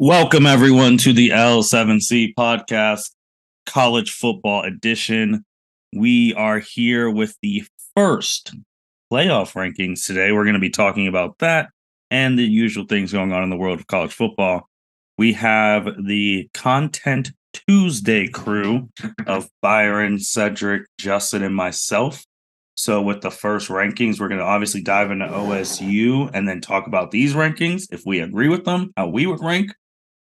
Welcome, everyone, to the L7C podcast, college football edition. We are here with the first playoff rankings today. We're going to be talking about that and the usual things going on in the world of college football. We have the Content Tuesday crew of Byron, Cedric, Justin, and myself. So with the first rankings, we're going to obviously dive into OSU and then talk about these rankings, if we agree with them, how we would rank.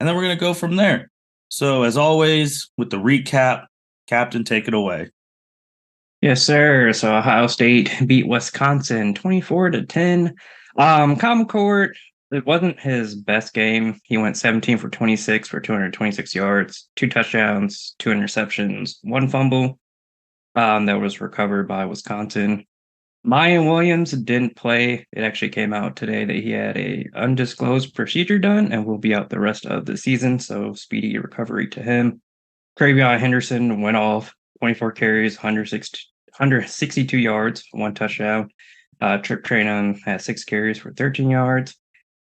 And then we're going to go from there. So, as always, with the recap, Captain, take it away. Yes, sir. So Ohio State beat Wisconsin 24-10. Kyle McCord, it wasn't his best game. He went 17 for 26 for 226 yards, 2 touchdowns, 2 interceptions, 1 fumble. That was recovered by Wisconsin. Mayan Williams didn't play. It actually came out today that he had a undisclosed procedure done and will be out the rest of the season. So speedy recovery to him. Travion Henderson went off 24 carries, 162 yards, 1 touchdown. Trip Traynor had 6 carries for 13 yards.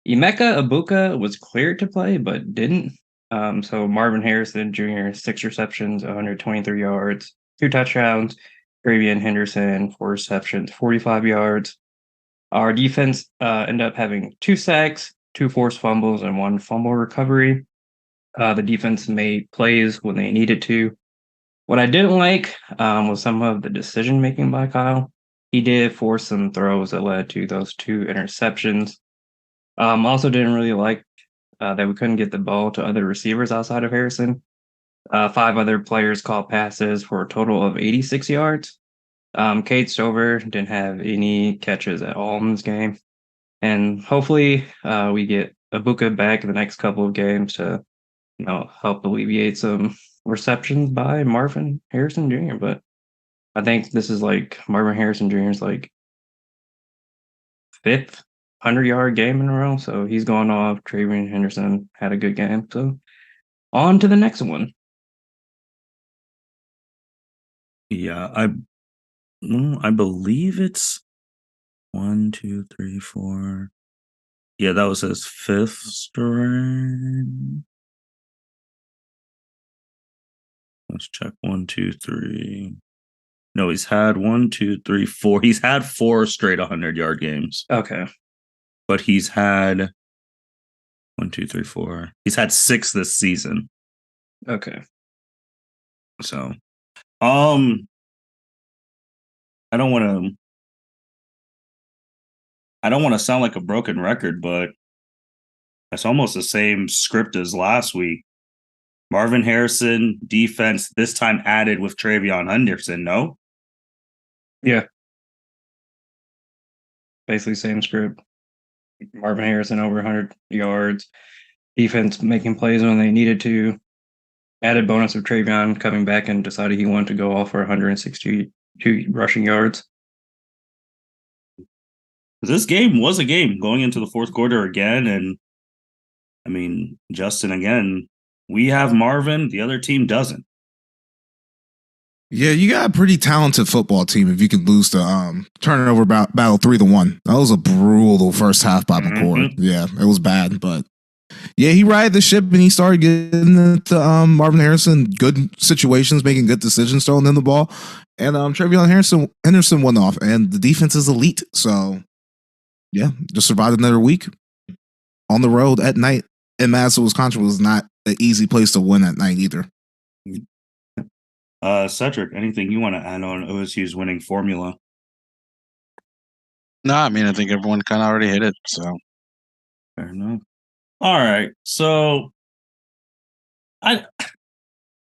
Emeka Egbuka was cleared to play, but didn't. So Marvin Harrison Jr., 6 receptions, 123 yards, 2 touchdowns. Travion Henderson, 4 receptions, 45 yards. Our defense ended up having 2 sacks, 2 forced fumbles, and 1 fumble recovery. The defense made plays when they needed to. What I didn't like was some of the decision-making by Kyle. He did force some throws that led to those 2 interceptions. Also didn't really like that we couldn't get the ball to other receivers outside of Harrison. 5 other players caught passes for a total of 86 yards. Kate Stover didn't have any catches at all in this game. And hopefully we get Egbuka back in the next couple of games to help alleviate some receptions by Marvin Harrison Jr. But I think this is like Marvin Harrison Jr.'s like 5th 100-yard game in a row. So he's going off. Travion Henderson had a good game. So on to the next one. Yeah, I believe it's 1, 2, 3, 4. Yeah, that was his 5th string. Let's check 1, 2, 3. No, he's had 1, 2, 3, 4. He's had 4 straight 100-yard games. Okay. But he's had 1, 2, 3, 4. He's had 6 this season. Okay. So, I don't want to sound like a broken record, but it's almost the same script as last week. Marvin Harrison defense this time added with Travion Henderson, no? Yeah. Basically same script. Marvin Harrison over 100 yards. Defense making plays when they needed to. Added bonus of Travion coming back and decided he wanted to go off for 162 rushing yards. This game was a game going into the fourth quarter again. And I mean, Justin, again, we have Marvin, the other team doesn't. Yeah, you got a pretty talented football team if you can lose the turnover battle 3-1. That was a brutal first half by McCord. Yeah, it was bad, but yeah, he righted the ship and he started getting it to Marvin Harrison, good situations, making good decisions, throwing in the ball. And Travion Henderson went off, and the defense is elite. So yeah, just survived another week on the road at night. And Madison, Wisconsin was not an easy place to win at night either. Cedric, anything you want to add on OSU's winning formula? No, I mean, I think everyone kind of already hit it. So fair enough. All right, so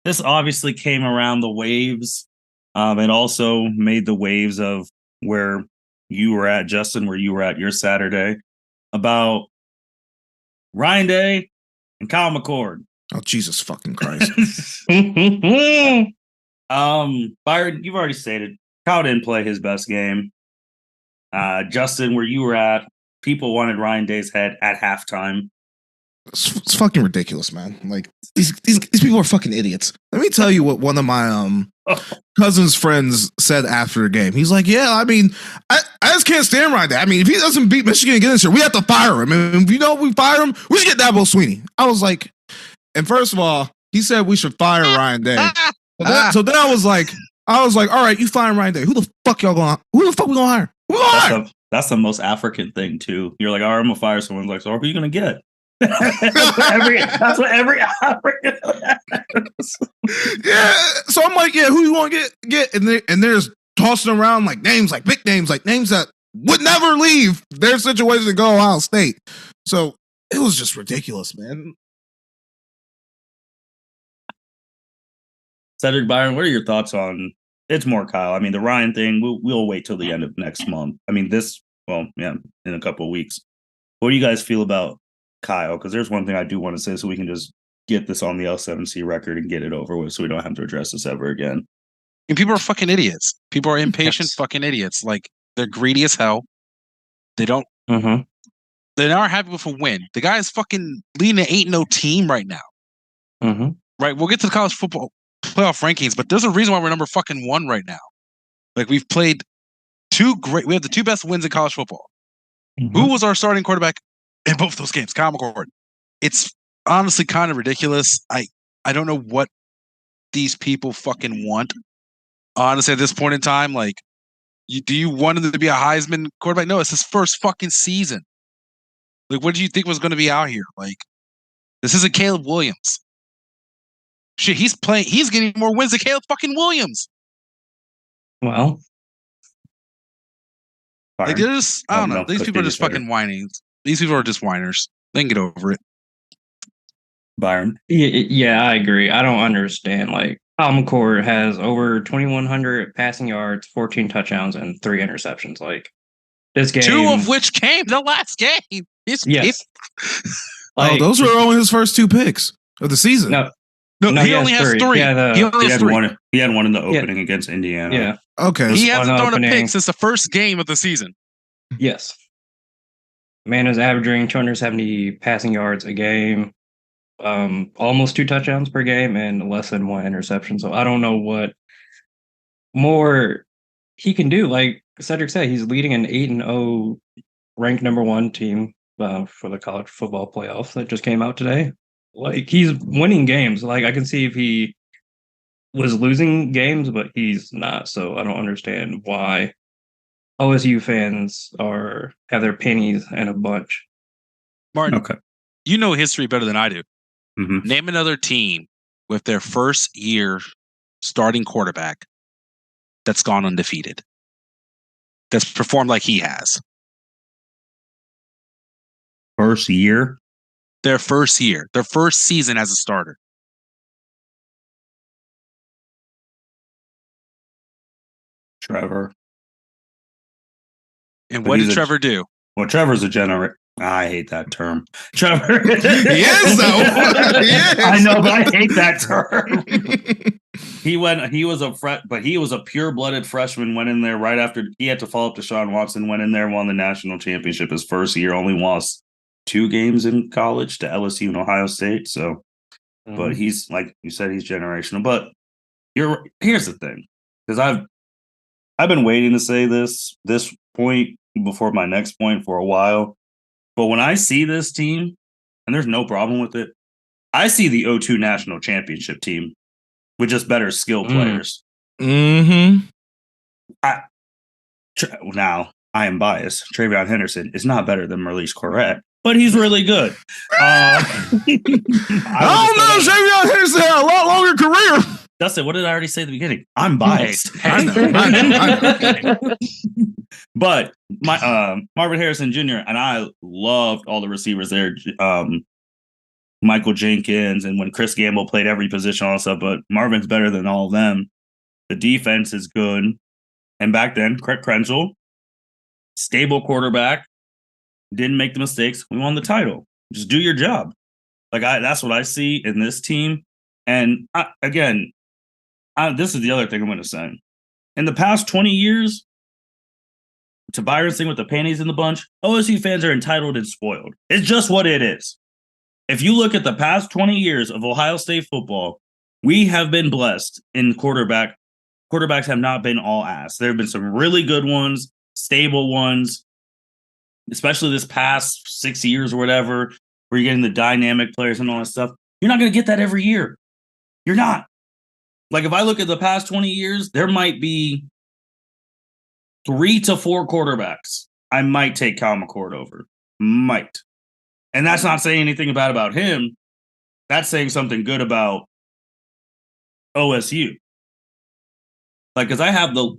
this obviously came around the waves. It also made the waves of where you were at, Justin, where you were at your Saturday, about Ryan Day and Kyle McCord. Oh, Jesus fucking Christ. Byron, you've already stated Kyle didn't play his best game. Justin, where you were at, people wanted Ryan Day's head at halftime. It's fucking ridiculous, man. Like these people are fucking idiots. Let me tell you what one of my Cousin's friends said after the game, he's like, yeah, I mean, I just can't stand right there. I mean, if he doesn't beat Michigan again this year, we have to fire him. And if we fire him, we should get Dabo Sweeney. I was like, and first of all, he said we should fire Ryan Day. So then I was like, all right, you fire Ryan Day. Who the fuck we gonna hire? That's the most African thing too. You're like, all right, I'm gonna fire someone. Like, so who are you gonna get? that's what every African yeah. So I'm like, yeah, who you want to get? And there's tossing around like names, like big names, like names that would never leave their situation to go Ohio State. So it was just ridiculous, man. Cedric, Byron, what are your thoughts on? It's more Kyle. I mean, the Ryan thing, we'll wait till the end of next month. I mean, in a couple of weeks. What do you guys feel about Kyle? Because there's one thing I do want to say, so we can just get this on the L7C record and get it over with, so we don't have to address this ever again. And people are fucking idiots. People are impatient fucking idiots. Like, they're greedy as hell. They don't. Mm-hmm. They're not happy with a win. The guy is fucking leading an 8-0 team right now. Mm-hmm. Right. We'll get to the college football playoff rankings, but there's a reason why we're number fucking 1 right now. Like, we've played we have the 2 best wins in college football. Mm-hmm. Who was our starting quarterback in both those games? Kyle McCord. It's honestly kind of ridiculous. I don't know what these people fucking want. Honestly, at this point in time, like, do you want him to be a Heisman quarterback? No, it's his first fucking season. Like, what did you think was going to be out here? Like, this isn't Caleb Williams. Shit, he's getting more wins than Caleb fucking Williams. Well, like, they're just, I don't know. These people are just fucking whining. These people are just whiners. They can get over it. Byron? Yeah, I agree. I don't understand. Like, Kyle McCord has over 2,100 passing yards, 14 touchdowns, and 3 interceptions. Like, this game, 2 of which came the last game. Yes. Like, those were only his first 2 picks of the season. No, he only has 3. He only has 3. He had one in the opening against Indiana. Yeah. Okay. He hasn't thrown a pick since the first game of the season. Yes. Man is averaging 270 passing yards a game, almost 2 touchdowns per game, and less than 1 interception. So I don't know what more he can do. Like Cedric said, he's leading an 8-0 ranked number 1 team for the college football playoffs that just came out today. Like, he's winning games. Like, I can see if he was losing games, but he's not. So I don't understand why OSU fans have their pennies in a bunch. Martin, you know history better than I do. Mm-hmm. Name another team with their first year starting quarterback that's gone undefeated, that's performed like he has. First year? Their first season as a starter. Trevor. And what did Trevor do? Well, Trevor's a generator. I hate that term. Trevor. Yes, though. Yes. I know, but I hate that term. He was a pure-blooded freshman, went in there right after he had to follow up to Deshaun Watson, went in there, won the national championship his first year, only lost 2 games in college to LSU and Ohio State. So, but he's, like you said, he's generational. But here's the thing, because I've been waiting to say this point before my next point for a while. But when I see this team, and there's no problem with it, I see the 0-2 national championship team with just better skill players. Mm-hmm. Now, I am biased. Travion Henderson is not better than Marlise Correct, but he's really good. I don't know. Travion Henderson had a lot longer career. Dustin, what did I already say at the beginning? I'm biased. I know. But Marvin Harrison Jr. and I loved all the receivers there. Michael Jenkins, and when Chris Gamble played every position, all that stuff. But Marvin's better than all of them. The defense is good. And back then, Craig Krenzel, stable quarterback, didn't make the mistakes. We won the title. Just do your job. That's what I see in this team. And this is the other thing I'm going to say. In the past 20 years, to Byron's thing with the panties in the bunch, OSU fans are entitled and spoiled. It's just what it is. If you look at the past 20 years of Ohio State football, we have been blessed in quarterback quarterbacks have not been all ass. There have been some really good ones, stable ones, especially this past 6 years or whatever, where you're getting the dynamic players and all that stuff. You're not going to get that every year. You're not. Like, if I look at the past 20 years, there might be 3 to 4 quarterbacks I might take Kyle McCord over. Might. And that's not saying anything bad about him. That's saying something good about OSU. Like, because I have the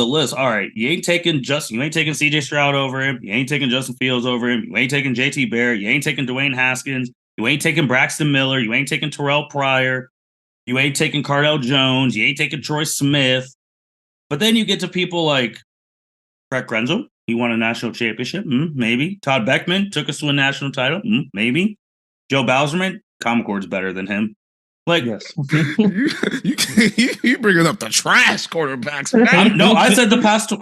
list. All right, you ain't taking CJ Stroud over him. You ain't taking Justin Fields over him. You ain't taking JT Barrett. You ain't taking Dwayne Haskins. You ain't taking Braxton Miller. You ain't taking Terrell Pryor. You ain't taking Cardell Jones. You ain't taking Troy Smith. But then you get to people like Brett Grenzel. He won a national championship. Maybe. Todd Beckman took us to a national title. Maybe. Joe Bauserman. Kyle McCord's better than him. Like, yes. you bringing up the trash quarterbacks. I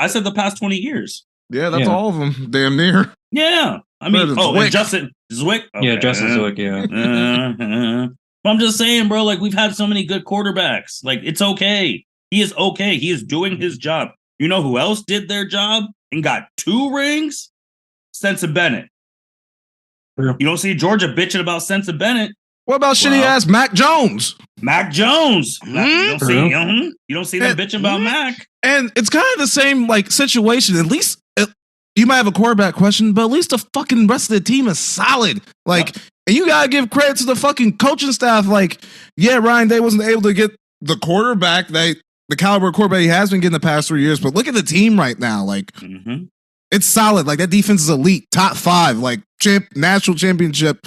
said the past 20 years. Yeah, that's all of them. Damn near. Yeah. I mean, and Justin Zwick. Okay. Yeah, Justin Zwick, yeah. I'm just saying, bro, like, we've had so many good quarterbacks. Like, it's okay. He is okay. He is doing his job. You know who else did their job and got 2 rings? Stetson Bennett. You don't see Georgia bitching about Stetson Bennett. What about shitty ass Mac Jones? Mac Jones. You don't see them bitching about Mac. And it's kind of the same like situation. At least you might have a quarterback question, but at least the fucking rest of the team is solid. Like, and you gotta give credit to the fucking coaching staff. Like, yeah, Ryan Day wasn't able to get the quarterback the caliber of quarterback he has been getting the past 3 years. But look at the team right now. Like, it's solid. Like, that defense is elite, top 5, like national championship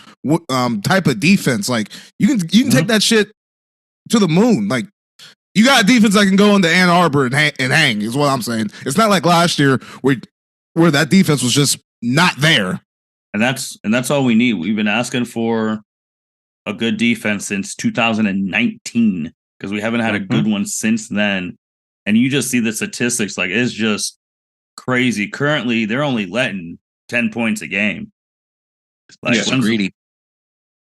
type of defense. Like, you can take that shit to the moon. Like, you got a defense that can go into Ann Arbor and hang is what I'm saying. It's not like last year where that defense was just not there. And that's all we need. We've been asking for a good defense since 2019 because we haven't had a good one since then. And you just see the statistics. Like, it's just crazy. Currently, they're only letting 10 points a game. Like, they're greedy.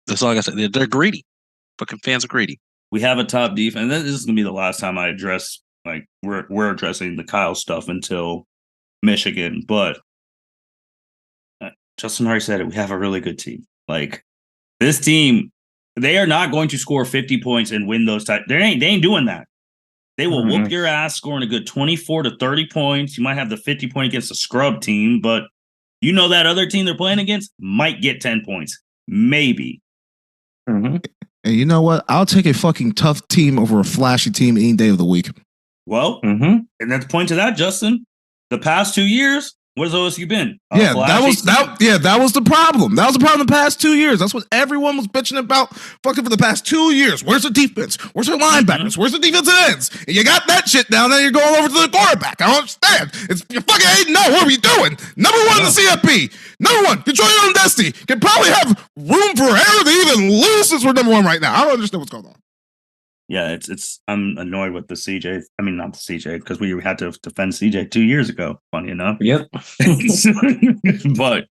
That's all I got to say. They're greedy. Fucking fans are greedy. We have a top defense. This is gonna be the last time I address, like, we're addressing the Kyle stuff until Michigan. But Justin already said it. We have a really good team. Like, this team, they are not going to score 50 points and win those types. They ain't doing that. They will whoop your ass scoring a good 24 to 30 points. You might have the 50 point against a scrub team, but you know that other team they're playing against might get 10 points. Maybe. And you know what? I'll take a fucking tough team over a flashy team any day of the week. Well, and that's the point to that, Justin. The past 2 years, what has OSU been? That was the problem. That was the problem the past 2 years. That's what everyone was bitching about fucking for the past 2 years. Where's the defense? Where's the linebackers? Where's the defensive ends? And you got that shit down there, you're going over to the quarterback. I don't understand. You're fucking 8-0. What are we doing? Number 1 in the CFP. Number 1, control your own destiny. Can probably have room for error to even lose since we're number 1 right now. I don't understand what's going on. Yeah, I'm annoyed with the CJ. I mean, not the CJ, because we had to defend CJ 2 years ago, funny enough. Yep. But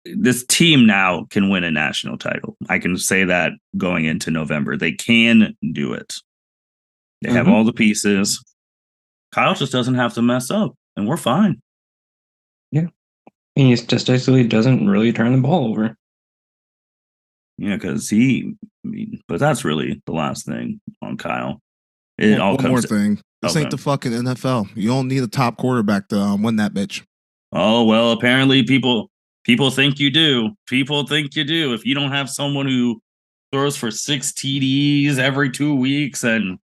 this team now can win a national title. I can say that going into November. They can do it. They have all the pieces. Kyle just doesn't have to mess up, and we're fine. Yeah. He statistically doesn't really turn the ball over. Yeah, because but that's really the last thing on Kyle. One more thing. This ain't the fucking NFL. You don't need a top quarterback to win that bitch. Oh, well, apparently people think you do. People think you do. If you don't have someone who throws for 6 TDs every 2 weeks and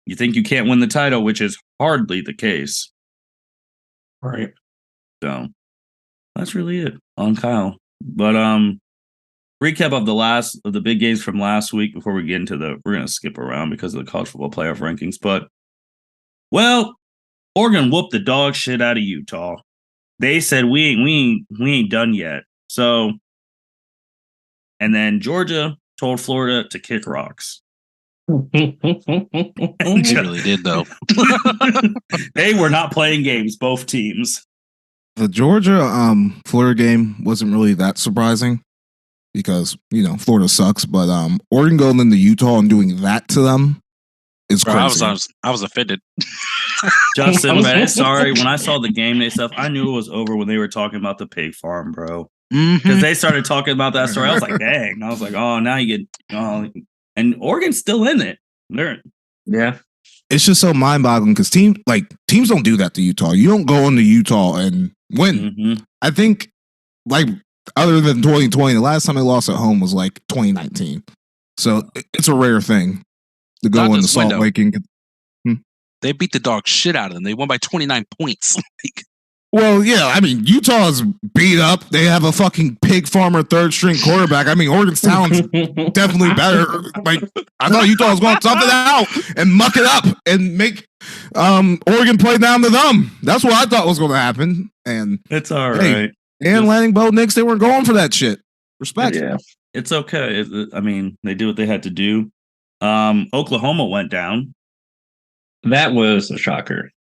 you think you can't win the title, which is hardly the case. Right. So that's really it on Kyle. But recap of the big games from last week before we get into we're going to skip around because of the college football playoff rankings. But, well, Oregon whooped the dog shit out of Utah. They said we ain't done yet. So, and then Georgia told Florida to kick rocks. They really did, though. They were not playing games, both teams. The Georgia Florida game wasn't really that surprising. Because, Florida sucks, but Oregon going into Utah and doing that to them It's Bro, crazy. I was offended. Justin Reddit, sorry. When I saw the game day stuff, I knew it was over when they were talking about the pig farm, bro. Because they started talking about that story. I was like, dang. I was like, oh, now you get and Oregon's still in it. Yeah. It's just so mind-boggling because teams don't do that to Utah. You don't go into Utah and win. Mm-hmm. I think, like, other than 2020, the last time they lost at home was like 2019. So it's a rare thing to go into Salt Lake and get. They beat the dog shit out of them. They won by 29 points. Well, yeah, I mean, Utah's beat up. They have a fucking pig farmer third string quarterback. I mean, Oregon's talent's definitely better. Like, I thought Utah was going to tough it out and muck it up and make Oregon play down to them. That's what I thought was going to happen. And it's all right. And Lanning Bo Nix, they weren't going for that shit. Respect. Yeah. It's okay. I mean, they did what they had to do. Oklahoma went down. That was a shocker.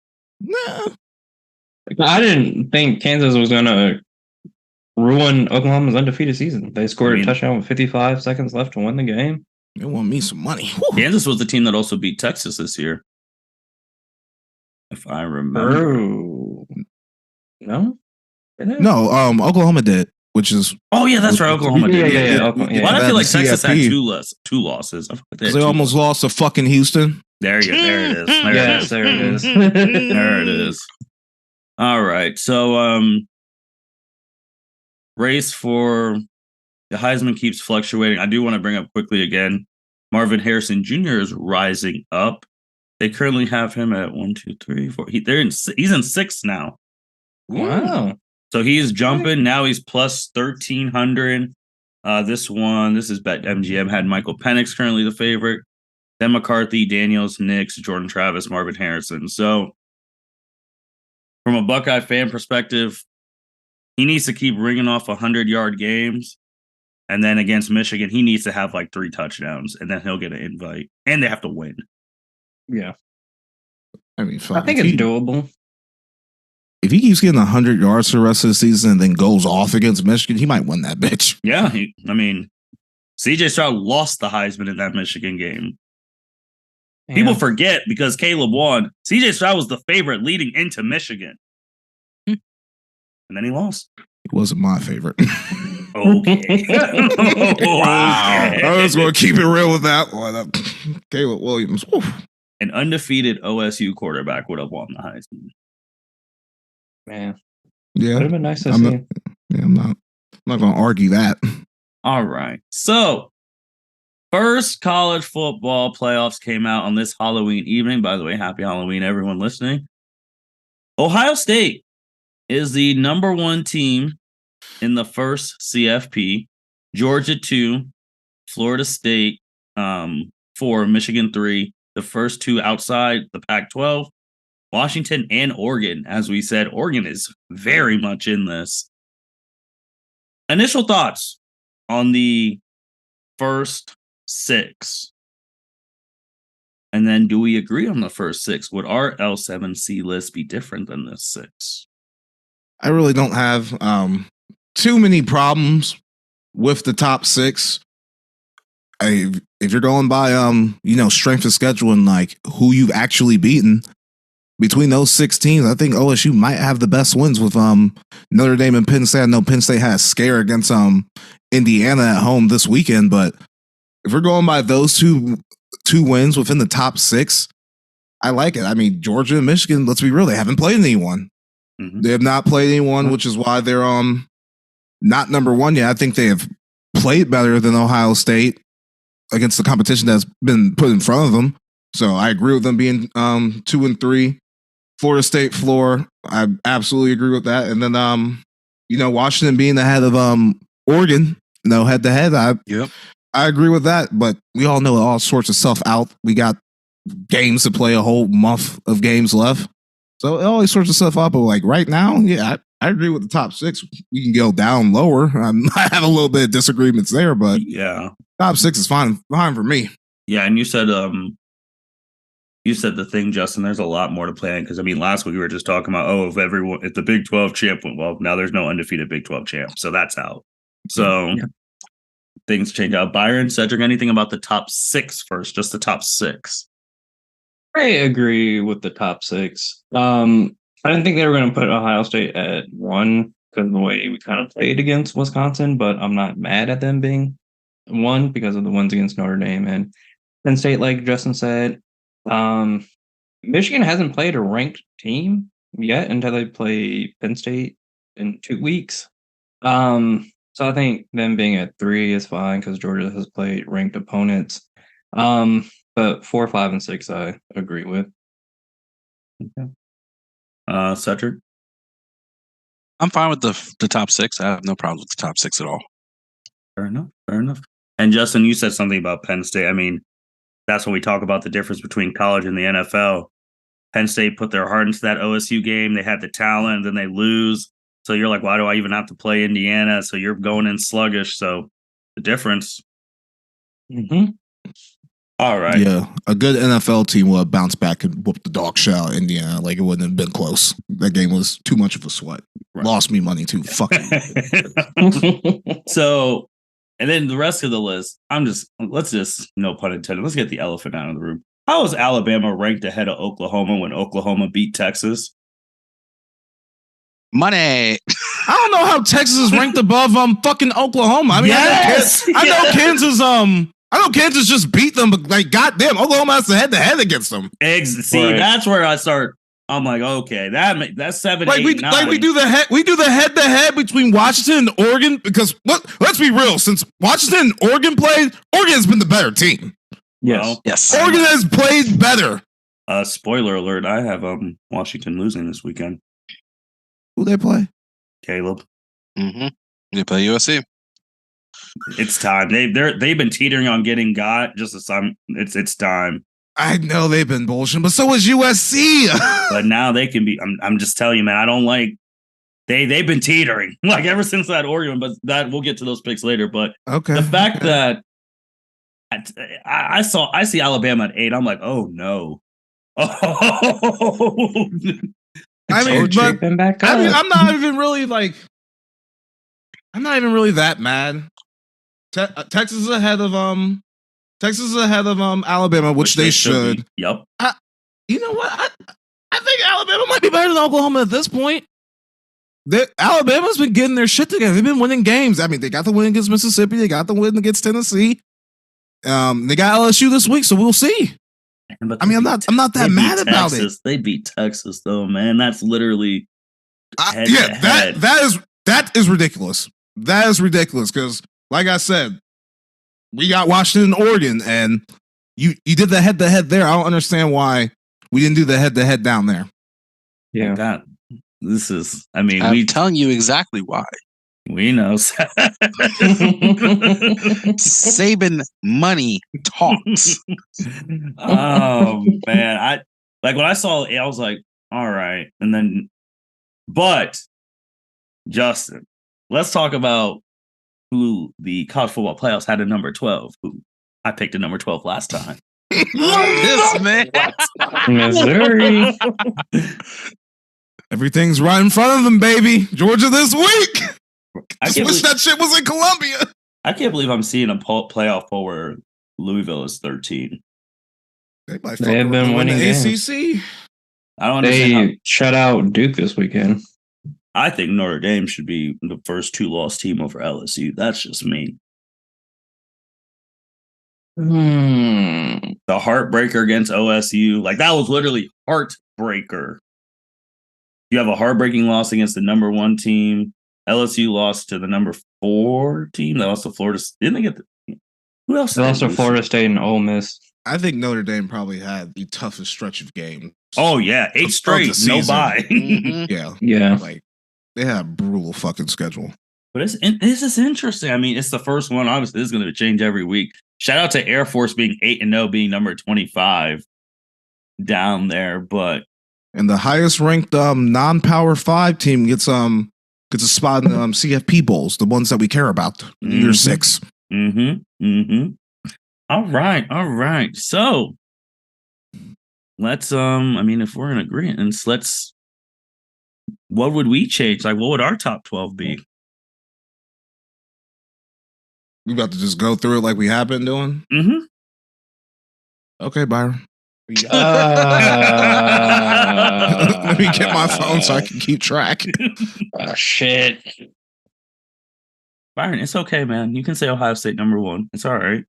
Nah. I didn't think Kansas was going to ruin Oklahoma's undefeated season. They scored a touchdown with 55 seconds left to win the game. They want me some money. Whew. Kansas was the team that also beat Texas this year, if I remember. No? No, Oklahoma did, which is... Oh, yeah, that's right. Oklahoma did. Yeah. Why do I feel like Texas had two losses? They almost lost to fucking Houston. There it is. There it is. There it is. All right. So, race for the Heisman keeps fluctuating. I do want to bring up quickly again, Marvin Harrison Jr. is rising up. They currently have him at 1, 2, 3, 4. He's in 6 now. Wow. So he's jumping. Now he's plus 1,300. This is Bet MGM had Michael Penix currently the favorite. Then McCarthy, Daniels, Nix, Jordan Travis, Marvin Harrison. So from a Buckeye fan perspective, he needs to keep ringing off 100-yard games. And then against Michigan, he needs to have like 3 touchdowns, and then he'll get an invite. And they have to win. Yeah. I mean, I think it's doable. If he keeps getting 100 yards for the rest of the season and then goes off against Michigan, he might win that bitch. Yeah. CJ Stroud lost the Heisman in that Michigan game. Yeah. People forget because Caleb won. CJ Stroud was the favorite leading into Michigan. And then he lost. He wasn't my favorite. Okay. Wow. I was going to keep it real with that one. Caleb Williams. Woo. An undefeated OSU quarterback would have won the Heisman. Man. Yeah. Would have been nice to see. I'm not going to argue that. All right. So, first college football playoffs came out on this Halloween evening. By the way, happy Halloween, everyone listening. Ohio State is the number 1 team in the first CFP. Georgia 2, Florida State 4, Michigan 3. The first 2 outside the Pac-12. Washington and Oregon. As we said, Oregon is very much in this. Initial thoughts on the first 6. And then do we agree on the first 6? Would our L7C list be different than this 6? I really don't have too many problems with the top 6. If you're going by strength of schedule and like who you've actually beaten between those 6 teams, I think OSU might have the best wins with Notre Dame and Penn State. I know Penn State had a scare against Indiana at home this weekend, but if we're going by those two wins within the top 6, I like it. I mean, Georgia and Michigan, let's be real, they haven't played anyone. Mm-hmm. They have not played anyone, which is why they're not number 1 yet. I think they have played better than Ohio State against the competition that's been put in front of them. So I agree with them being 2 and 3. Florida State floor, I absolutely agree with that. And then Washington being ahead of Oregon, head to head. I agree with that, but we all know all sorts of stuff out. We got games to play, a whole month of games left. So all these sorts of stuff up. But like right now, yeah, I agree with the top 6. We can go down lower. I have a little bit of disagreements there, but yeah, top 6 is fine for me. Yeah, and you said the thing, Justin. There's a lot more to play in because last week we were just talking about if the Big 12 champ went well, now there's no undefeated Big 12 champ, so that's out. So things change out. Byron, Cedric, anything about the top 6 first? Just the top 6. I agree with the top 6. I didn't think they were going to put Ohio State at 1 because of the way we kind of played against Wisconsin, but I'm not mad at them being 1 because of the ones against Notre Dame and Penn State, like Justin said. Michigan hasn't played a ranked team yet until they play Penn State in 2 weeks. So I think them being at 3 is fine because Georgia has played ranked opponents. But 4, 5, and 6, I agree with. Okay. Cedric? I'm fine with the top 6. I have no problems with the top 6 at all. Fair enough. And Justin, you said something about Penn State. I mean, that's when we talk about the difference between college and the NFL. Penn State put their heart into that OSU game. They had the talent, and then they lose. So you're like, why do I even have to play Indiana? So you're going in sluggish. So the difference. Mm-hmm. All right. Yeah, a good NFL team will have bounced back and whooped the dog shit out of Indiana. Like, it wouldn't have been close. That game was too much of a sweat. Right. Lost me money, too. Fuck you. So, and then the rest of the list, let's just, no pun intended, let's get the elephant out of the room. How is Alabama ranked ahead of Oklahoma when Oklahoma beat Texas? Money. I don't know how Texas is ranked above fucking Oklahoma. I mean, yes! I know Kansas. I know Kansas just beat them, but like, goddamn, Oklahoma has to head against them. See, right. That's where I start. I'm like, okay, that's 7, like 8, 9. Like we do the head to head between Washington and Oregon because let's be real, since Washington and Oregon played, Oregon has been the better team. Yes, well, yes, Oregon has played better. Spoiler alert: I have Washington losing this weekend. Who they play? Caleb. Mm-hmm. They play USC. It's time. They've been teetering on getting got. Just as time. It's time. I know they've been bullshitting, but so is USC. But now they can be. I'm just telling you, man. I don't like. They've been teetering like ever since that Oregon. But that we'll get to those picks later. But okay, the fact that I see Alabama at 8. I'm like, oh no. Oh. I mean, but I'm not even really that mad. Texas is ahead of Alabama, which they should. Yep. You know what? I think Alabama might be better than Oklahoma at this point. Alabama's been getting their shit together. They've been winning games. I mean, they got the win against Mississippi. They got the win against Tennessee. They got LSU this week, so we'll see. I mean, I'm not that mad about it. They beat Texas though, man. That's literally that is ridiculous. That is ridiculous because, like I said, we got Washington and Oregon, and you did the head to head there. I don't understand why we didn't do the head to head down there. Yeah, God, this is. I mean, I'm telling you exactly why. We know. Saban money talks. Oh man, I like when I saw it, I was like, all right, and then, but Justin, let's talk about who the college football playoffs had at number 12. Who I picked at number 12 last time. This man, Missouri. Everything's right in front of them, baby. Georgia this week. I wish that shit was in Columbia. I can't believe I'm seeing a playoff poll where Louisville is 13. They have been winning the ACC. I don't understand. They shut out Duke this weekend. I think Notre Dame should be the first 2-loss team over LSU. That's just me. The heartbreaker against OSU, like that was literally heartbreaker. You have a heartbreaking loss against the number 1 team. LSU lost to the number 4 team. They lost to Florida. Didn't they get who else? They lost to Florida State and Ole Miss. I think Notre Dame probably had the toughest stretch of games. Oh yeah, 8 straight, no bye. Yeah. Like they had a brutal fucking schedule. But this is interesting. I mean, it's the first one. Obviously, this is going to change every week. Shout out to Air Force being 8-0, being number 25 down there. But and the highest ranked non-Power 5 team gets a spot in the CFP bowls, the ones that we care about. Year 6. All right. So let's I mean, if we're in agreement, what would we change? Like, what would our top 12 be? We about to just go through it like we have been doing? Mm-hmm. Okay, Byron. Let me get my phone so I can keep track. Oh, shit. Byron, it's okay, man. You can say Ohio State number 1. It's all right.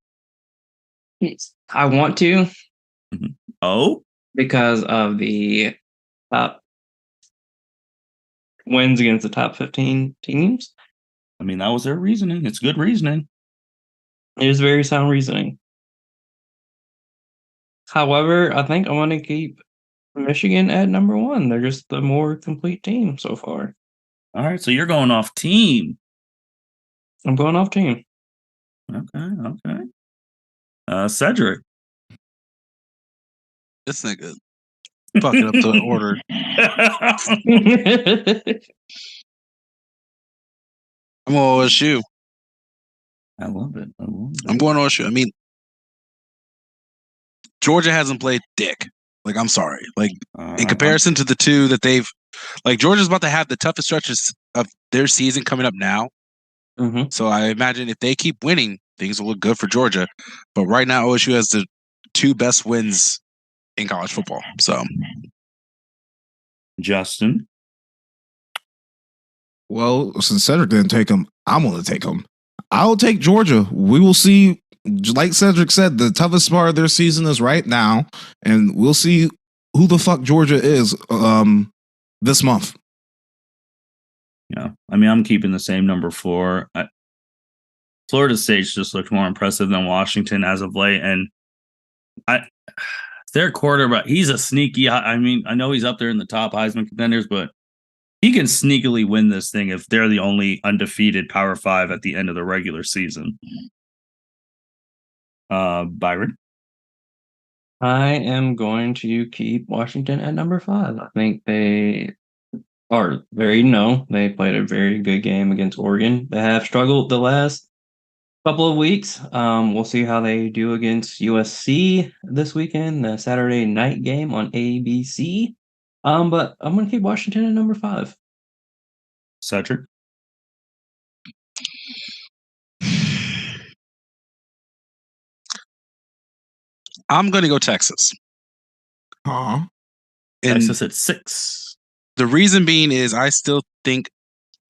I want to. Oh? Because of the top wins against the top 15 teams. I mean, that was their reasoning. It's good reasoning. It is very sound reasoning. However, I think I want to keep Michigan at number 1. They're just the more complete team so far. All right, so you're going off team. I'm going off team. Okay. Cedric. This nigga fucking up the order. I'm on OSU. I love it. I'm going OSU. I mean, Georgia hasn't played dick. Like, I'm sorry. Like, in comparison to the two that they've, like, Georgia's about to have the toughest stretches of their season coming up now. Mm-hmm. So I imagine if they keep winning, things will look good for Georgia. But right now, OSU has the 2 best wins in college football. So, Justin. Well, since Cedric didn't take him, I'm going to take him. I'll take Georgia. We will see. Like Cedric said, the toughest part of their season is right now, and we'll see who the fuck Georgia is this month. Yeah, I mean, I'm keeping the same number 4. Florida State's just looked more impressive than Washington as of late, and their quarterback, he's a sneaky. I mean, I know he's up there in the top Heisman contenders, but he can sneakily win this thing if they're the only undefeated Power 5 at the end of the regular season. Byron? I am going to keep Washington at number 5. I think they are they played a very good game against Oregon. They have struggled the last couple of weeks. We'll see how they do against USC this weekend, the Saturday night game on ABC. But I'm going to keep Washington at number 5. Cedric? I'm going to go Texas. Texas at 6. The reason being is I still think,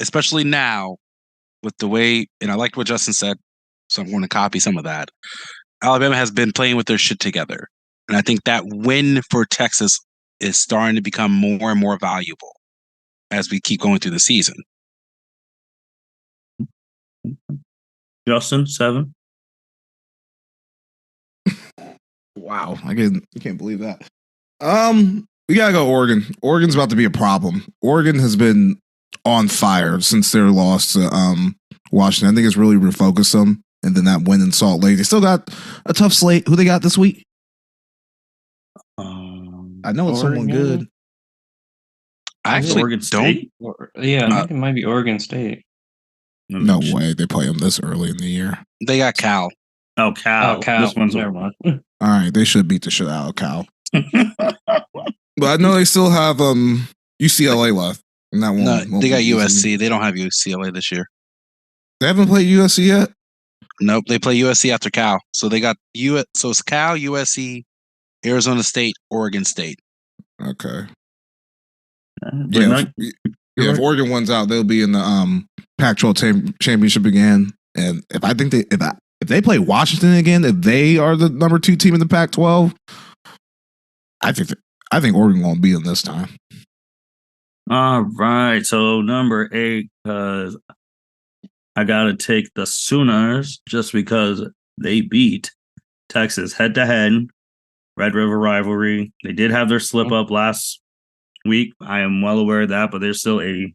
especially now, with the way, and I liked what Justin said, so I'm going to copy some of that. Alabama has been playing with their shit together. And I think that win for Texas is starting to become more and more valuable as we keep going through the season. Justin, 7. Wow, I can't believe that. We gotta go Oregon. Oregon's about to be a problem. Oregon has been on fire since their loss to Washington. I think it's really refocused them, and then that win in Salt Lake. They still got a tough slate. Who they got this week? I know it's someone good. I actually Oregon State? I think it might be Oregon State. No way they play them this early in the year. They got Cal. Oh, Cal. This one's never mind. All right, they should beat the shit out of Cal. But I know they still have UCLA left. And that won't they got be USC. easy. They don't have UCLA this year. They haven't played USC yet? Nope, they play USC after Cal. So they got so it's Cal, USC, Arizona State, Oregon State. Okay. If Oregon wins out, they'll be in the Pac-12 championship again. And if they play Washington again, if they are the number 2 team in the Pac-12, I think Oregon won't be in this time. All right, so number 8, because I gotta take the Sooners just because they beat Texas head-to-head, Red River rivalry. They did have their slip-up last week. I am well aware of that, but they're still a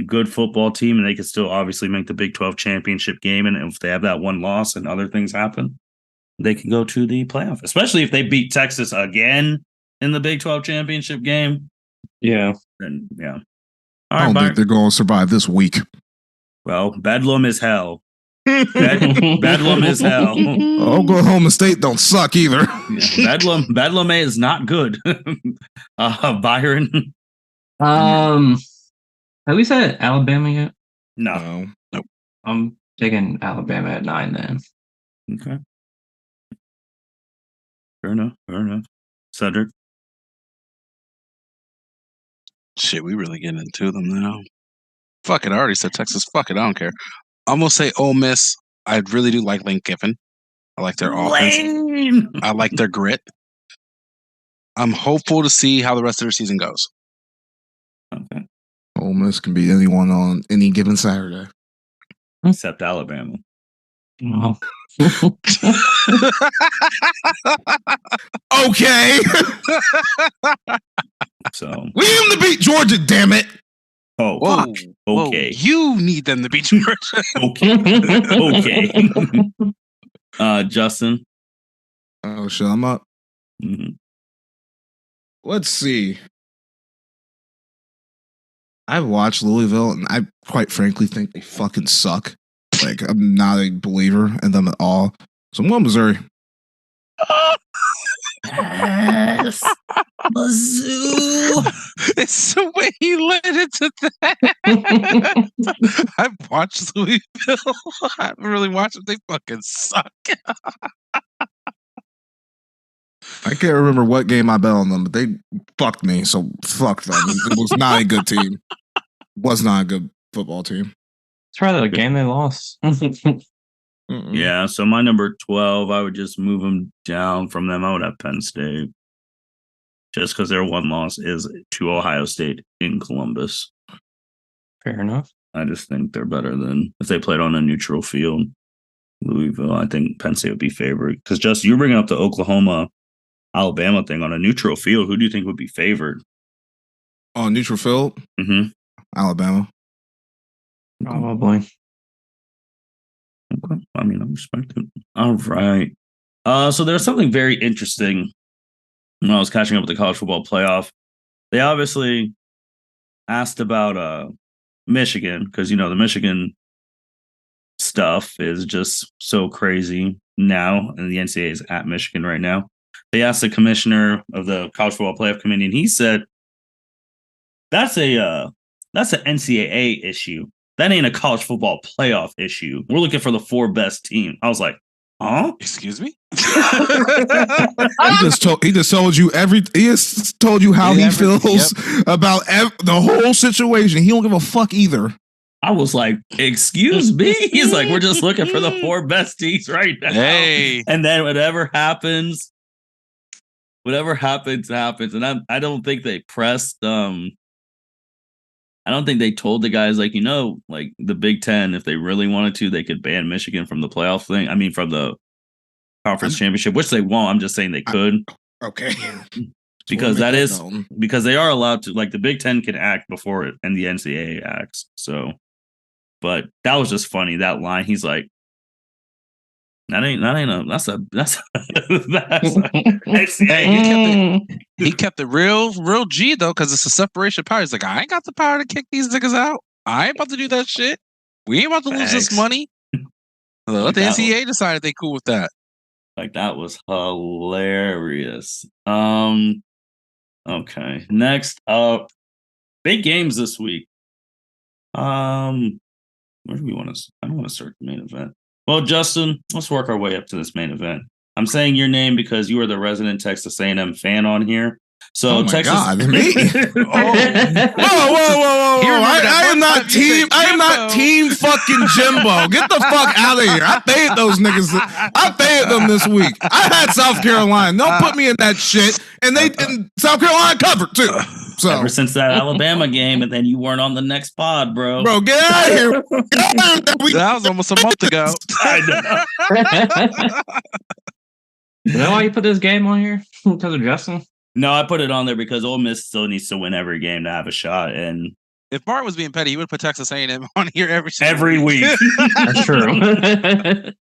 good football team, and they can still obviously make the Big 12 championship game. And if they have that one loss and other things happen, they can go to the playoff, especially if they beat Texas again in the Big 12 championship game. Yeah. Then, yeah. I don't think they're going to survive this week. Well, Bedlam is hell. Bedlam is hell. Oklahoma State don't suck either. Yeah, Bedlam is not good. Byron. Have we said Alabama yet? No. Nope. I'm taking Alabama at 9 then. Okay. Fair enough. Cedric? Shit, we really getting into them now. Fuck it, I already said Texas. Fuck it, I don't care. I'm gonna say Ole Miss. I really do like Lane Kiffin. I like their offense. I like their grit. I'm hopeful to see how the rest of their season goes. Okay. Ole Miss can beat anyone on any given Saturday. Except Alabama. Well, Okay. So We need them to beat Georgia, damn it. oh Whoa, whoa, okay. you need them to beat Georgia. Okay. Justin. Oh shit, I'm up. Mhm. Let's see. I've watched Louisville, and I quite frankly think they fucking suck. Like, I'm not a believer in them at all. So I'm going Missouri. Yes. Mizzou. It's the way he led into that. I've watched Louisville. I haven't really watched them. They fucking suck. I can't remember what game I bet on them, but they fucked me. So fuck them. It was not a good team. Was not a good football team. it's probably the game they lost. Yeah, so my number 12, I would just move them down from them. I would have Penn State. Just because their one loss is to Ohio State in Columbus. Fair enough. I just think they're better than if they played on a neutral field. Louisville, I think Penn State would be favored. Because just you're bringing up the Oklahoma, Alabama thing on a neutral field. Who do you think would be favored? On neutral field, Mm-hmm. Alabama. Probably. Okay. I mean, I respect it. All right. So there's something very interesting when I was catching up with the college football playoff. They obviously asked about Michigan because, you know, the Michigan stuff is just so crazy now, and the NCAA is at Michigan right now. They asked the commissioner of the college football playoff committee, and he said, that's an NCAA issue. That ain't a college football playoff issue. We're looking for the 4 best teams. I was like, huh? Excuse me? He just told you he just told you how he feels about the whole situation. He don't give a fuck either. I was like, excuse me? He's like, we're just looking for the 4 best teams right now. Hey. And then whatever happens, happens. And I don't think they pressed I don't think they told the guys, like, you know, like the Big Ten, if they really wanted to, they could ban Michigan from the playoff thing. I mean, from the conference championship, which they won't. I'm just saying they could. Okay. Because because they are allowed to, like, the Big Ten can act before it and the NCAA acts. So, but that was just funny. That line, he's like, that's Hey, he kept it real G though, because it's a separation of power. He's like, I ain't got the power to kick these niggas out. I ain't about to do that shit. We ain't about to lose this money. Let the NCAA decide if they cool with that. Like, that was hilarious. Okay. Next up, big games this week. Where do we want to? I don't want to start the main event. Well, Justin, let's work our way up to this main event. I'm saying your name because you are the resident Texas A&M fan on here. So, oh my Texas. God, me? Whoa! I am not team. I am not team fucking Jimbo. Get the fuck out of here! I paid those niggas. I paid them this week. I had South Carolina. Don't put me in that shit. And South Carolina covered too. So ever since that Alabama game, and then you weren't on the next pod, bro. Bro, get out of here! That was almost a month ago. I know. You know why you put this game on here? Because of Justin? No, I put it on there because Ole Miss still needs to win every game to have a shot. And if Bart was being petty, he would put Texas A&M on here every week. That's true.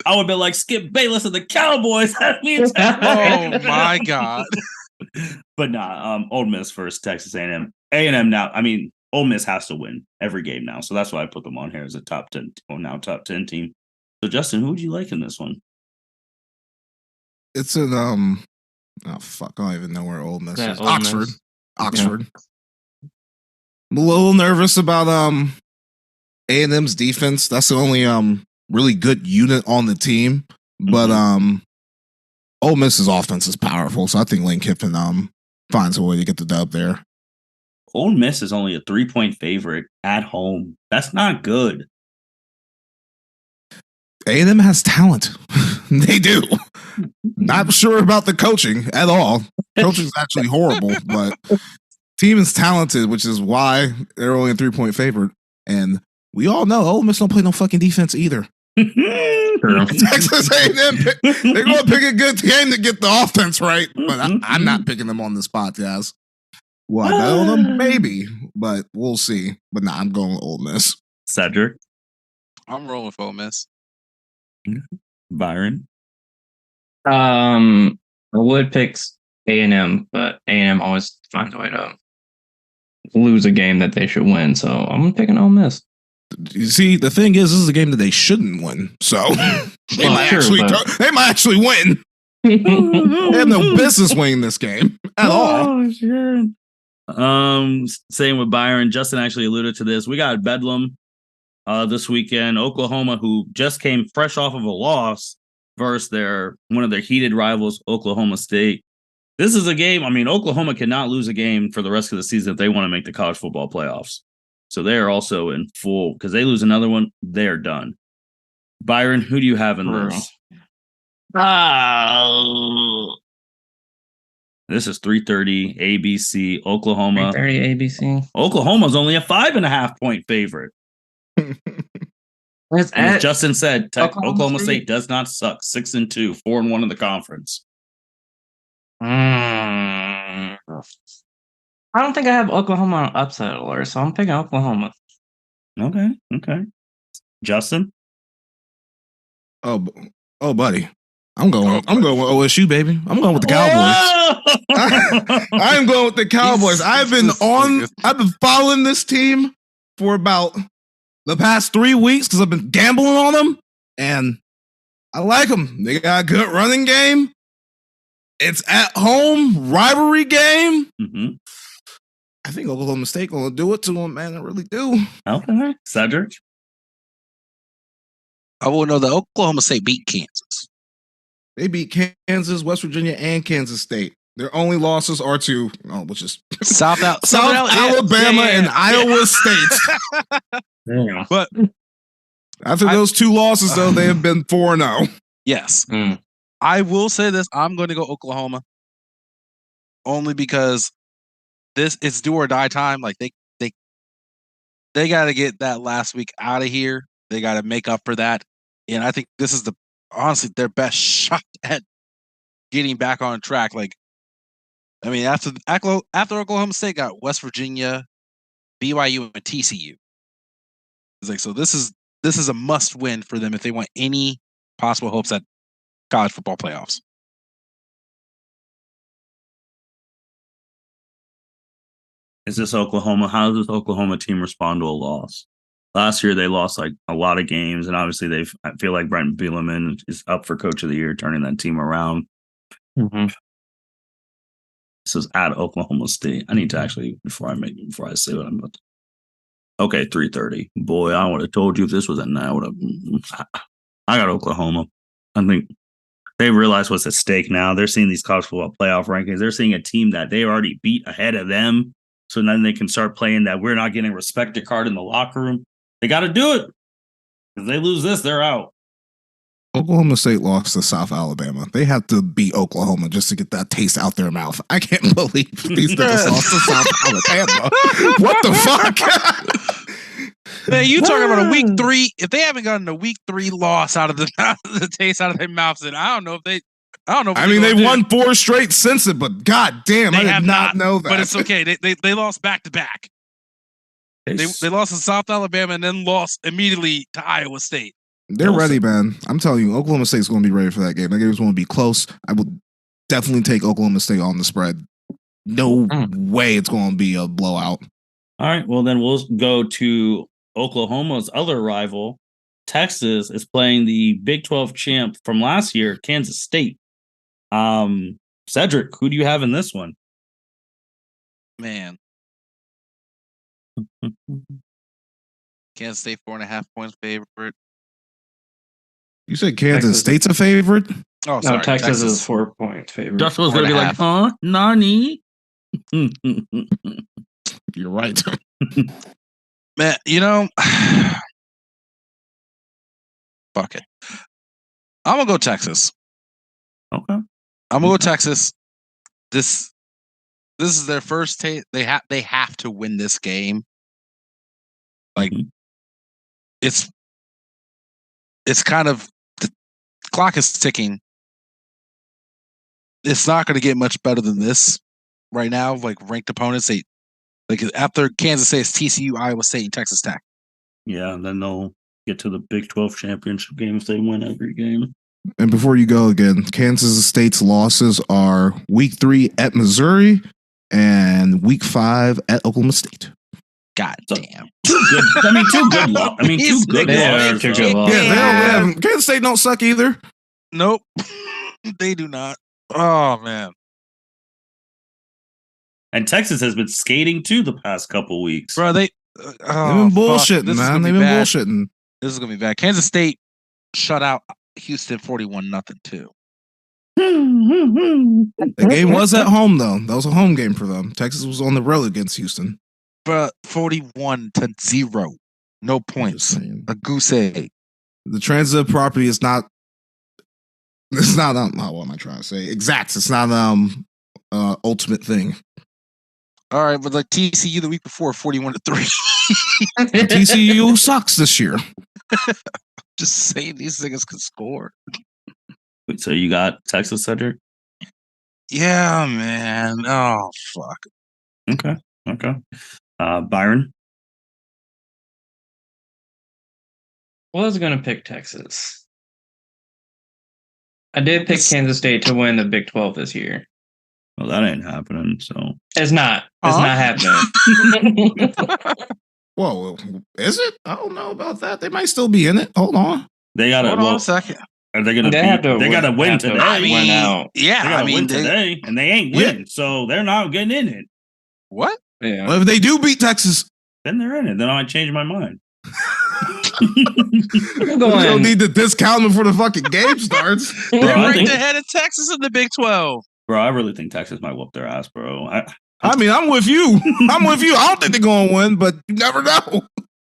I would be like, Skip Bayless and the Cowboys. Oh my God. But nah, Ole Miss first, Texas A&M. A&M now. I mean, Ole Miss has to win every game now, so that's why I put them on here as a top 10 team. So, Justin, who would you like in this one? It's an oh fuck, I don't even know where Ole Miss is. Oxford. Yeah. I'm a little nervous about A&M's defense. That's the only really good unit on the team. But Ole Miss's offense is powerful, so I think Lane Kiffin finds a way to get the dub there. Ole Miss is only a 3-point favorite at home. That's not good. A&M has talent. They do. Not sure about the coaching at all. Coaching is actually horrible, but team is talented, which is why they're only a 3-point favorite. And we all know Ole Miss don't play no fucking defense either. Texas A&M, they're going to pick a good game to get the offense right, but I'm not picking them on this podcast. Well, I bet on them? Maybe, but we'll see. But I'm going with Ole Miss. Cedric? I'm rolling with Ole Miss. Byron? I would pick A&M, but A&M always finds a way to lose a game that they should win, so I'm picking Ole Miss. You see, the thing is, this is a game that they shouldn't win, so they might actually win. They have no business winning this game at all. Shit. Same with Byron. Justin actually alluded to this. We got Bedlam this weekend. Oklahoma, who just came fresh off of a loss versus one of their heated rivals, Oklahoma State. This is a game. I mean, Oklahoma cannot lose a game for the rest of the season if they want to make the college football playoffs. So they are also in full, because they lose another one, they're done. Byron, who do you have in this? This is 3:30 ABC, Oklahoma. 3:30 ABC. Oklahoma's only a 5.5-point favorite. As Justin said, Oklahoma State does not suck. 6-2, 4-1 in the conference. I don't think I have Oklahoma on upset alert, so I'm picking Oklahoma. Okay. Justin? Oh, buddy. I'm going with OSU, baby. I'm going with the Cowboys. I am going with the Cowboys. I've been following this team for about the past 3 weeks because I've been gambling on them, and I like them. They got a good running game. It's at home, rivalry game. Mm-hmm. I think Oklahoma State going to do it to them, man. I really do. Okay. Cedric? I will know that Oklahoma State beat Kansas. They beat Kansas, West Virginia, and Kansas State. Their only losses are to, which is South Alabama and Iowa State. Yeah. But after those two losses, though, they have been 4-0. Yes. I will say this. I'm going to go Oklahoma. Only because it's do or die time. Like they got to get that last week out of here. They got to make up for that. And I think this is honestly their best shot at getting back on track. Like, I mean, after Oklahoma State got West Virginia, BYU, and TCU. It's like, so this is a must win for them if they want any possible hopes at college football playoffs. Is this Oklahoma? How does this Oklahoma team respond to a loss? Last year, they lost like a lot of games, and obviously I feel like Brent Bielema is up for Coach of the Year, turning that team around. Mm-hmm. This is at Oklahoma State. I need to actually, before I say what I'm about to. Okay, 3:30. Boy, I would have told you if this was at 9. I got Oklahoma. I think they realize what's at stake now. They're seeing these college football playoff rankings. They're seeing a team that they already beat ahead of them. So then they can start playing that we're not getting a respected card in the locker room. They got to do it. If they lose this, they're out. Oklahoma State lost to South Alabama. They have to beat Oklahoma just to get that taste out their mouth. I can't believe these niggas lost to South Alabama. What the fuck? Man, you talking about a week 3? If they haven't gotten a week 3 loss out of the taste out of their mouths, then I don't know if they. I mean, they've won 4 straight since it, but god damn, I did not know that. But it's okay. They lost back to back. They lost to South Alabama and then lost immediately to Iowa State. They're ready, man. I'm telling you, Oklahoma State's going to be ready for that game. That game's going to be close. I would definitely take Oklahoma State on the spread. No way it's going to be a blowout. All right, well, then we'll go to Oklahoma's other rival. Texas is playing the Big 12 champ from last year, Kansas State. Cedric, who do you have in this one? Man. Kansas State 4.5 points favorite. You said Kansas State's a favorite? Oh, No, sorry. Texas is 4-point favorite. Joshua was going to be like, huh? Nani? You're right. Man, fuck it. I'm going to go Texas. Okay. I'm going to go Texas. This is their first taste. They have to win this game. Like, it's kind of, the clock is ticking. It's not going to get much better than this right now. Like, ranked opponents, after Kansas State, it's TCU, Iowa State, and Texas Tech. Yeah, and then they'll get to the Big 12 championship game if they win every game. And before you go again, Kansas State's losses are week 3 at Missouri and week 5 at Oklahoma State. God damn. Two good. Two good losses. Two good losses. Yeah, Kansas State don't suck either. Nope. They do not. Oh, man. And Texas has been skating too the past couple weeks. Bro, they've been bullshitting, man. They've been bullshitting. This is going to be bad. Kansas State shut out Houston 41-0 too. The game was at home, though. That was a home game for them. Texas was on the road against Houston. But 41-0. No points. A goose egg. The transitive property is not. It's not. What am I trying to say? Exacts. It's not ultimate thing. All right, but like TCU the week before, 41-3. TCU sucks this year. Just saying, these niggas can score. Wait, so you got Texas, Cedric? Yeah, man. Oh, fuck. Okay. Byron? I was going to pick Texas. I did pick Kansas State to win the Big 12 this year. Well, that ain't happening, so. It's not. It's not happening. Whoa, is it? I don't know about that. They might still be in it. Hold on. They got Hold on a second. Are they going to They got to win today. Win out. Yeah, they got to win today, and they ain't winning, so they're not getting in it. What? Yeah. Well, if they do beat Texas, then they're in it. Then I might change my mind. You don't need to discount them before the fucking game starts. They're ranked ahead of Texas in the Big 12. Bro, I really think Texas might whoop their ass, bro. I mean, I'm with you. I don't think they're going to win, but you never know.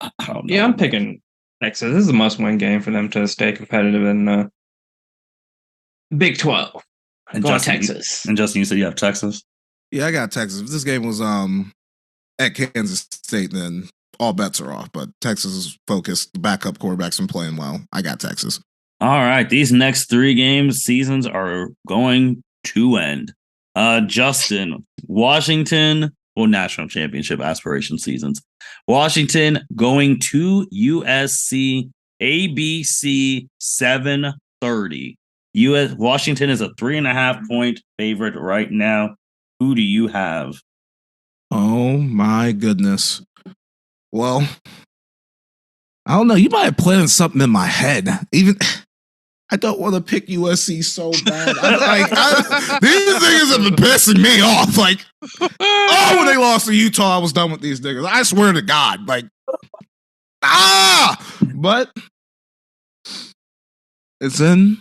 I don't know. Yeah, I'm picking Texas. This is a must-win game for them to stay competitive in Big 12. And going Justin, Texas. And Justin, you said you have Texas? Yeah, I got Texas. If this game was at Kansas State, then all bets are off. But Texas is focused. The backup quarterback's been playing well. I got Texas. All right. These next 3 games seasons are going to end. Justin, Washington, national championship aspiration seasons. Washington going to USC, ABC 7:30. Washington is a 3.5-point favorite right now. Who do you have? Oh my goodness. Well, I don't know. You might have planted something in my head. I don't want to pick USC so bad. These niggas have been pissing me off. Like, when they lost to Utah, I was done with these niggas. I swear to God. Like, but it's in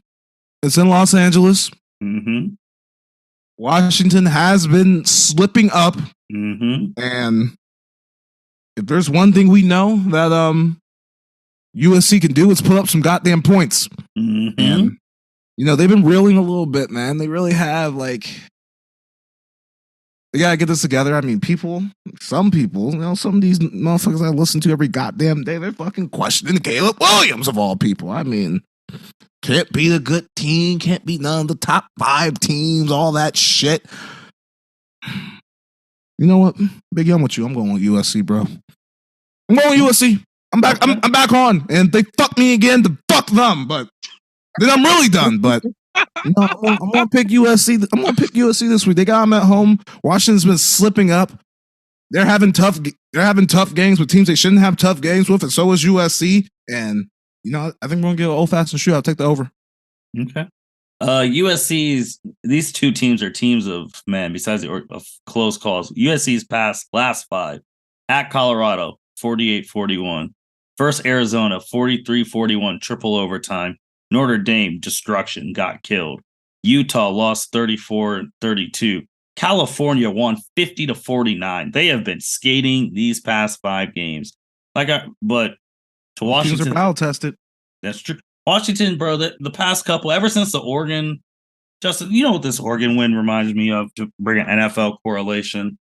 Los Angeles. Mm-hmm. Washington has been slipping up. Mm-hmm. And if there's one thing we know that USC can do, it's put up some goddamn points. Mm-hmm. And, they've been reeling a little bit, man. They really have, they gotta get this together. I mean, some people, some of these motherfuckers I listen to every goddamn day, they're fucking questioning Caleb Williams of all people. I mean, can't beat a good team, can't beat none of the top 5 teams, all that shit. You know what? Big I'm with you. I'm going with USC, bro. I'm going with USC. I'm back. I'm back on, and they fuck me again. To fuck them, but then I'm really done. But I'm gonna pick USC. I'm gonna pick USC this week. They got them at home. Washington's been slipping up. They're having tough games with teams they shouldn't have tough games with, and so is USC. And I think we're gonna get an old-fashioned shootout. Take the over. Okay. USC's these 2 teams are teams of besides of close calls. USC's last 5 at Colorado 48-41. First Arizona 43-41 triple overtime. Notre Dame, destruction, got killed. Utah lost 34-32. California won 50-49. They have been skating these past 5 games. But to Washington, teams are battle tested. That's true. Washington, bro, the past couple, ever since the Oregon, Justin, you know what this Oregon win reminds me of, to bring an NFL correlation?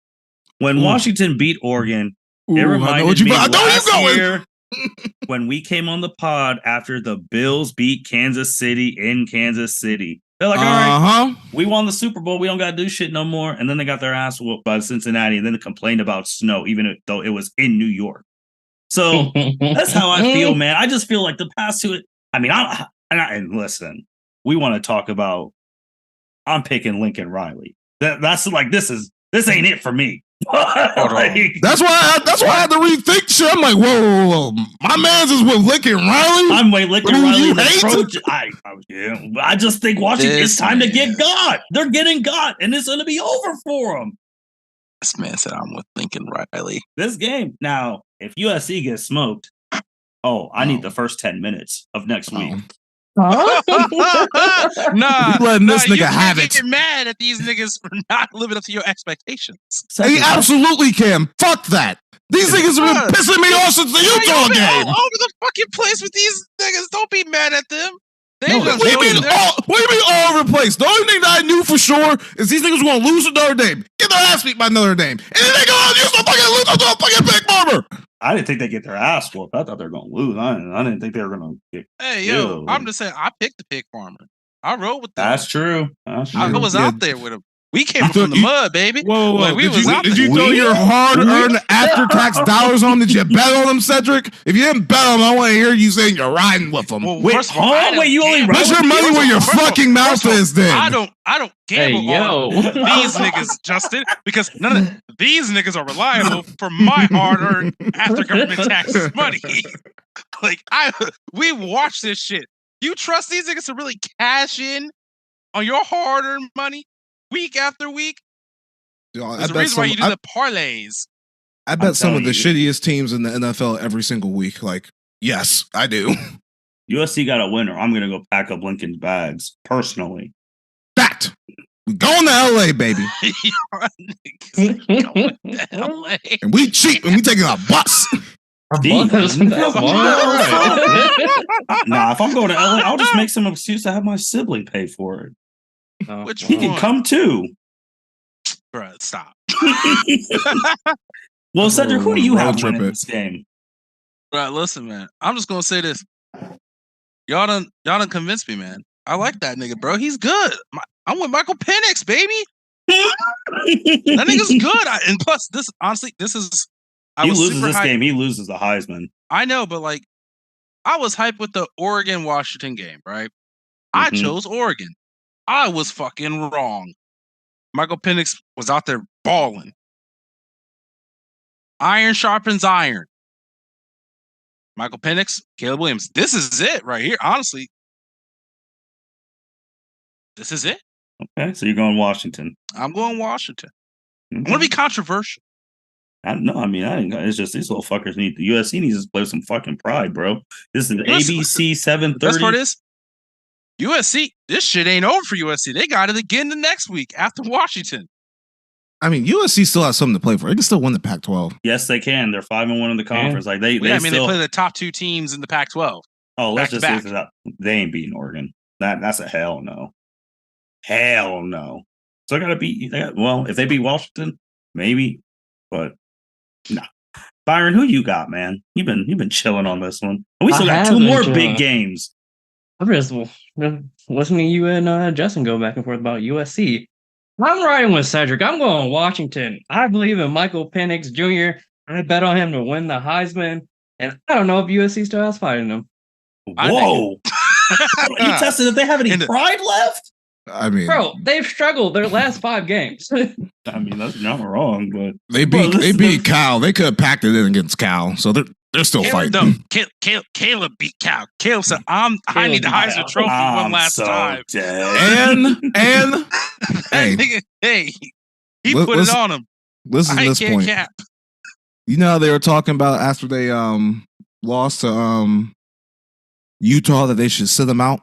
When Washington beat Oregon, it reminded me last year when we came on the pod after the Bills beat Kansas City in Kansas City. They're like, all right, we won the Super Bowl. We don't got to do shit no more. And then they got their ass whooped by Cincinnati, and then they complained about snow, even though it was in New York. So that's how I feel, man. I just feel like the past 2. I mean, and listen, we want to talk about. I'm picking Lincoln Riley. That's like this ain't it for me. Like, that's why I had to rethink shit. I'm like, whoa. My man's is with Lincoln Riley. I'm with Lincoln Riley. I just think Washington, it's time to get got. They're getting got, and it's going to be over for them. This man said I'm with Lincoln Riley. This game. Now, if USC gets smoked, I need the first 10 minutes of next week. Nah, you letting this nigga have it. You get mad at these niggas for not living up to your expectations. He absolutely can. Fuck that. These niggas have been pissing me off since the Utah game. All over the fucking place with these niggas. Don't be mad at them. What do you mean all over the place? The only thing that I knew for sure is these niggas were going to lose to Notre Dame. Get their ass beat by Notre Dame. And then they go out and use the fucking lose to the fucking Big Barber. I didn't think they'd get their ass whooped. I thought they were going to lose. I didn't think they were going to get killed. I'm just saying, I picked the pig farmer. I rode with them. That's true. I was out there with them. We came from the mud, baby. Whoa. Like, did you throw your hard-earned after-tax dollars on? Did you bet on them, Cedric? If you didn't bet on them, I want to hear you saying you're riding with them. Well, wait, you only put your money where your fucking mouth is, then. I don't gamble on these niggas, Justin, because none of these niggas are reliable for my hard-earned after-government tax money. We watch this shit. You trust these niggas to really cash in on your hard-earned money? Week after week, there's a reason why you do the parlays. I bet some of the shittiest teams in the NFL every single week. Like, yes, I do. USC got a winner. I'm gonna go pack up Lincoln's bags personally. Fact. We going to LA, baby. And we cheap and we taking a bus. Nah, if I'm going to LA, I'll just make some excuse to have my sibling pay for it. Which he can come too. Bro, stop. Well, Cedric, who do you have winning this game? Bro, listen, man. I'm just gonna say this. Y'all done convinced me, man. I like that nigga, bro. He's good. I'm with Michael Penix, baby. That nigga's good. And plus, this is. He loses this game. He loses the Heisman. I know, but like, I was hyped with the Oregon-Washington game, right? I chose Oregon. I was fucking wrong. Michael Penix was out there balling. Iron sharpens iron. Michael Penix, Caleb Williams. This is it right here. Honestly, this is it. Okay, so you're going Washington. I'm going Washington. I'm going to be controversial. It's just these little fuckers need the USC needs to play with some fucking pride, bro. This is ABC 7:30. The best part is USC. This shit ain't over for USC. They got it again the next week after Washington. I mean, USC still has something to play for. They can still win the Pac-12. Yes, they can. They're 5-1 in the conference. Like they they play the top 2 teams in the Pac-12. Oh, let's just say that they ain't beating Oregon. That's a hell no. Hell no. So I gotta beat. Well, if they beat Washington, maybe. But no. Byron, who you got, man? You've been chilling on this one. And we still got 2 more big games. I'm just listening to you and Justin go back and forth about USC. I'm riding with Cedric. I'm going Washington. I believe in Michael Penix Jr. I bet on him to win the Heisman. And I don't know if USC still has fight in them. Whoa. You tested if they have any pride left? I mean, bro, they've struggled their last 5 games. I mean, that's not wrong, but they beat Cal. They could have packed it in against Cal, so they're still fighting. Caleb beat Cal. Caleb said, "I need the Heisman Trophy one last time." And hey, he put it on him. Listen to this point. Cap. You know how they were talking about after they lost to Utah that they should sit them out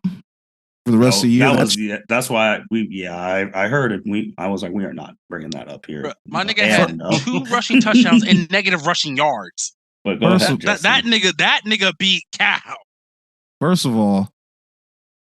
for the rest of the year. That's why I heard it. I was like, we are not bringing that up here. Bro, my nigga had 2 rushing touchdowns and negative rushing yards. But go ahead, that nigga beat Cal. First of all,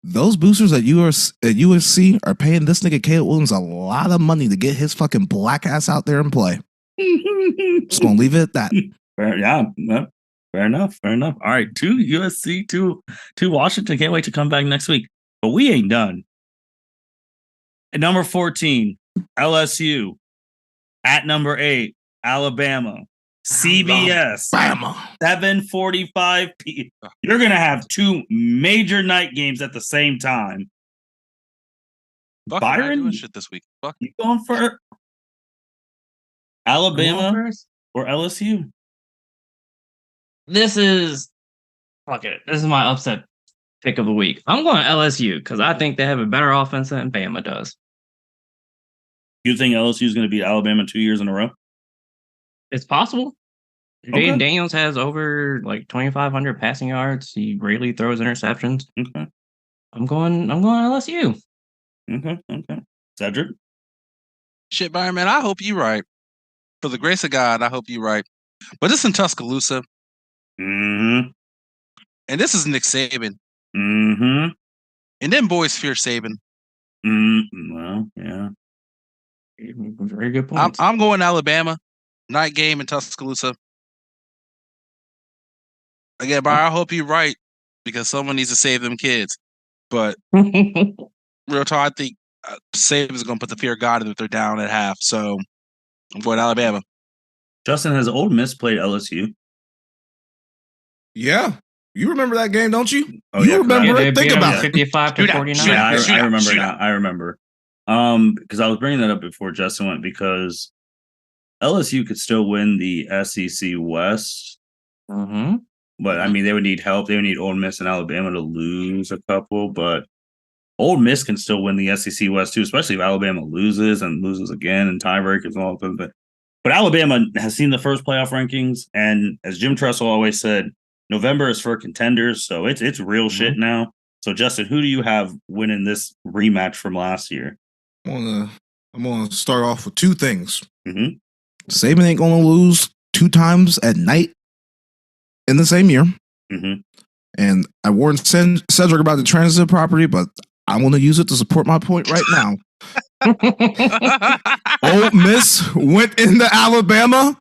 those boosters at USC are paying this nigga Caleb Williams a lot of money to get his fucking black ass out there and play. Just gonna leave it at that. Fair enough. All right, 2 USC, 2 Washington. Can't wait to come back next week. But we ain't done. At number 14, LSU. At number 8, Alabama. CBS. Alabama. 7:45 p.m. You're going to have 2 major night games at the same time. Byron, doing shit this week. Fuck. You going for Alabama or LSU? This is my upset pick of the week. I'm going LSU because I think they have a better offense than Bama does. You think LSU is going to beat Alabama 2 years in a row? It's possible. Jaden Daniels has over 2,500 passing yards. He rarely throws interceptions. Okay. I'm going LSU. Okay. Cedric? Shit, Byron, man, I hope you're right. For the grace of God, I hope you're right. But this is in Tuscaloosa. Mm-hmm. And this is Nick Saban. Mm-hmm. And then boys fear Saban. Well, yeah. Very good point. I'm going Alabama. Night game in Tuscaloosa. Again, Byron, I hope you're right because someone needs to save them kids. But real talk, I think Saban's going to put the fear of God in if they're down at half. So I'm going Alabama. Justin, has Ole Miss played LSU? Yeah. You remember that game, don't you? Oh, you remember it? Think about it. 55-49. Yeah, I remember now. I remember. Because I was bringing that up before Justin went because LSU could still win the SEC West. Mm-hmm. But, I mean, they would need help. They would need Ole Miss and Alabama to lose a couple. But Ole Miss can still win the SEC West, too, especially if Alabama loses and loses again and tiebreakers and all that. But Alabama has seen the first playoff rankings. And as Jim Tressel always said, November is for contenders. So it's real shit now. So, Justin, who do you have winning this rematch from last year? I'm gonna start off with 2 things. Mm-hmm. Saban ain't gonna lose 2 times at night in the same year. Mm-hmm. And I warned Cedric about the transitive property, but I'm gonna use it to support my point right now. Ole Miss went into Alabama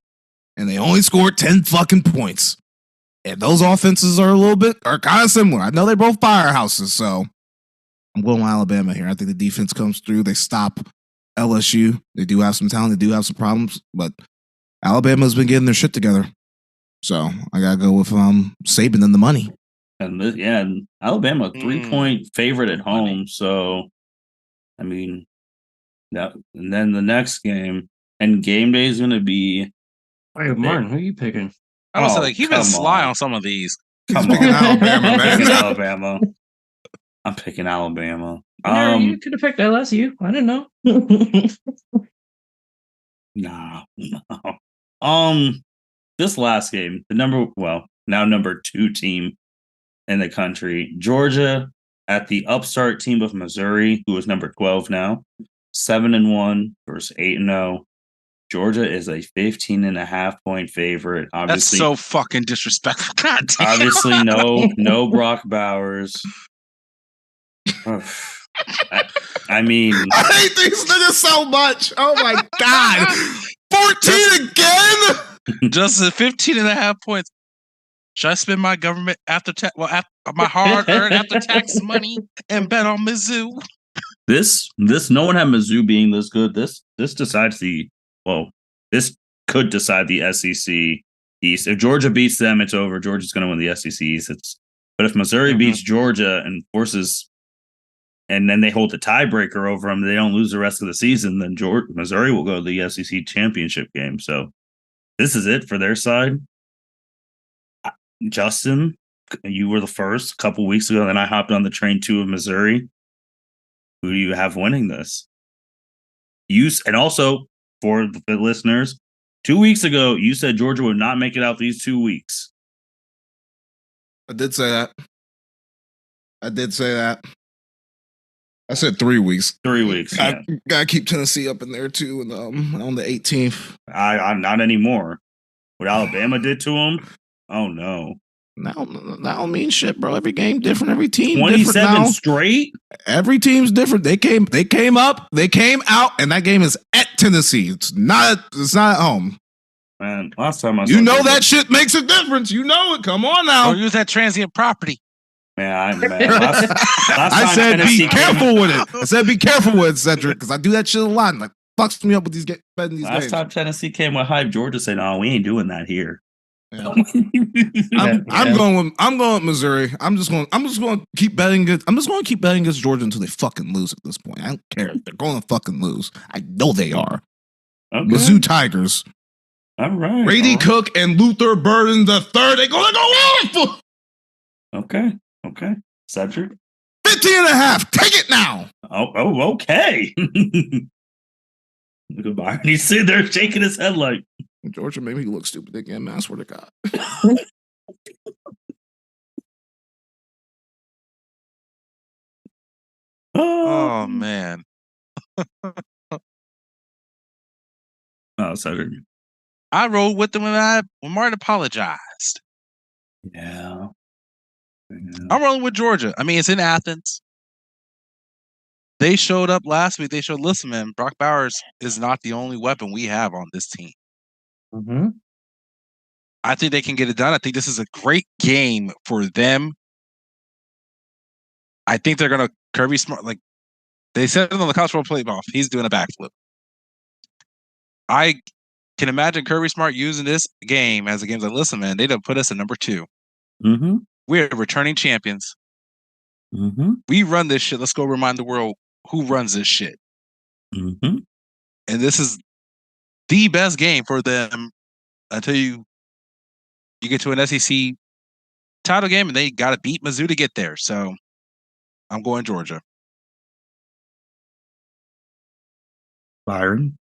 and they only scored 10 fucking points. And those offenses are kind of similar. I know they're both firehouses, so I'm going with Alabama here. I think the defense comes through. They stop LSU. They do have some talent. They do have some problems, but Alabama's been getting their shit together. So I gotta go with Saban and the money. And Alabama 3-point favorite at home. So, I mean, that. And then the next game and game day is going to be. Hey, Martin, who are you picking? I was like, he's been sly on some of these. Come on, Alabama, man. I'm picking Alabama. You could have picked LSU. I didn't know. No. This last game, now number 2 team in the country, Georgia at the upstart team of Missouri, who is number 12 now, 7-1 versus 8-0. Georgia is a 15.5-point favorite. Obviously, that's so fucking disrespectful. God damn. Obviously, no Brock Bowers. I mean, I hate these niggas so much. Oh my god, 14 again. Just 15.5 points. Should I spend my government my hard-earned after-tax money and bet on Mizzou? This no one had Mizzou being this good. This decides this could decide the SEC East. If Georgia beats them, it's over. Georgia's going to win the SEC East. But if Missouri beats Georgia and and then they hold the tiebreaker over them, they don't lose the rest of the season, then Missouri will go to the SEC championship game. So this is it for their side. Justin, you were the first a couple weeks ago. Then I hopped on the train 2 of Missouri. Who do you have winning this? And also for the listeners, 2 weeks ago, you said Georgia would not make it out these 2 weeks. I did say that. I did say that. I said 3 weeks. 3 weeks. Gotta keep Tennessee up in there too, and on the 18th. I'm not anymore. What Alabama did to them? Oh no. That don't mean shit, bro. Every game different. Every team 27 straight. Every team's different. They came up, they came out, and that game is at Tennessee. It's not at home. Man, last time that shit makes a difference. You know it. Come on now. Or use that transient property. Man, last I said Tennessee be careful with it. I said be careful with it, Cedric, because I do that shit a lot. And like fucks me up with these games. Last time Tennessee came with hype, Georgia said, "No, we ain't doing that here." Yeah. I'm going with Missouri. I'm just going to keep betting it. I'm just going to keep betting against Georgia until they fucking lose at this point. I don't care. They're going to fucking lose. I know they are. Okay. Mizzou Tigers. All right. Brady Cook and Luther Burden the third. They're going to go on. Okay. Cedric. 15.5. Take it now. Oh, okay. Look at Byron. He's sitting there shaking his head like, Georgia made me look stupid again, man. I swear to God. Oh, man. Cedric. I rolled with them when Martin apologized. Yeah. I'm rolling with Georgia. I mean, it's in Athens. They showed up last week. They showed, listen, man, Brock Bowers is not the only weapon we have on this team. Mm-hmm. I think they can get it done. I think this is a great game for them. I think they're going to Kirby Smart, like they said on the college football playoff, he's doing a backflip. I can imagine Kirby Smart using this game as a game like, listen, man, they done put us at number 2. Mm-hmm. We're returning champions. Mm-hmm. We run this shit. Let's go remind the world who runs this shit. Mm-hmm. And this is the best game for them until you get to an SEC title game and they got to beat Mizzou to get there. So I'm going Georgia. Byron.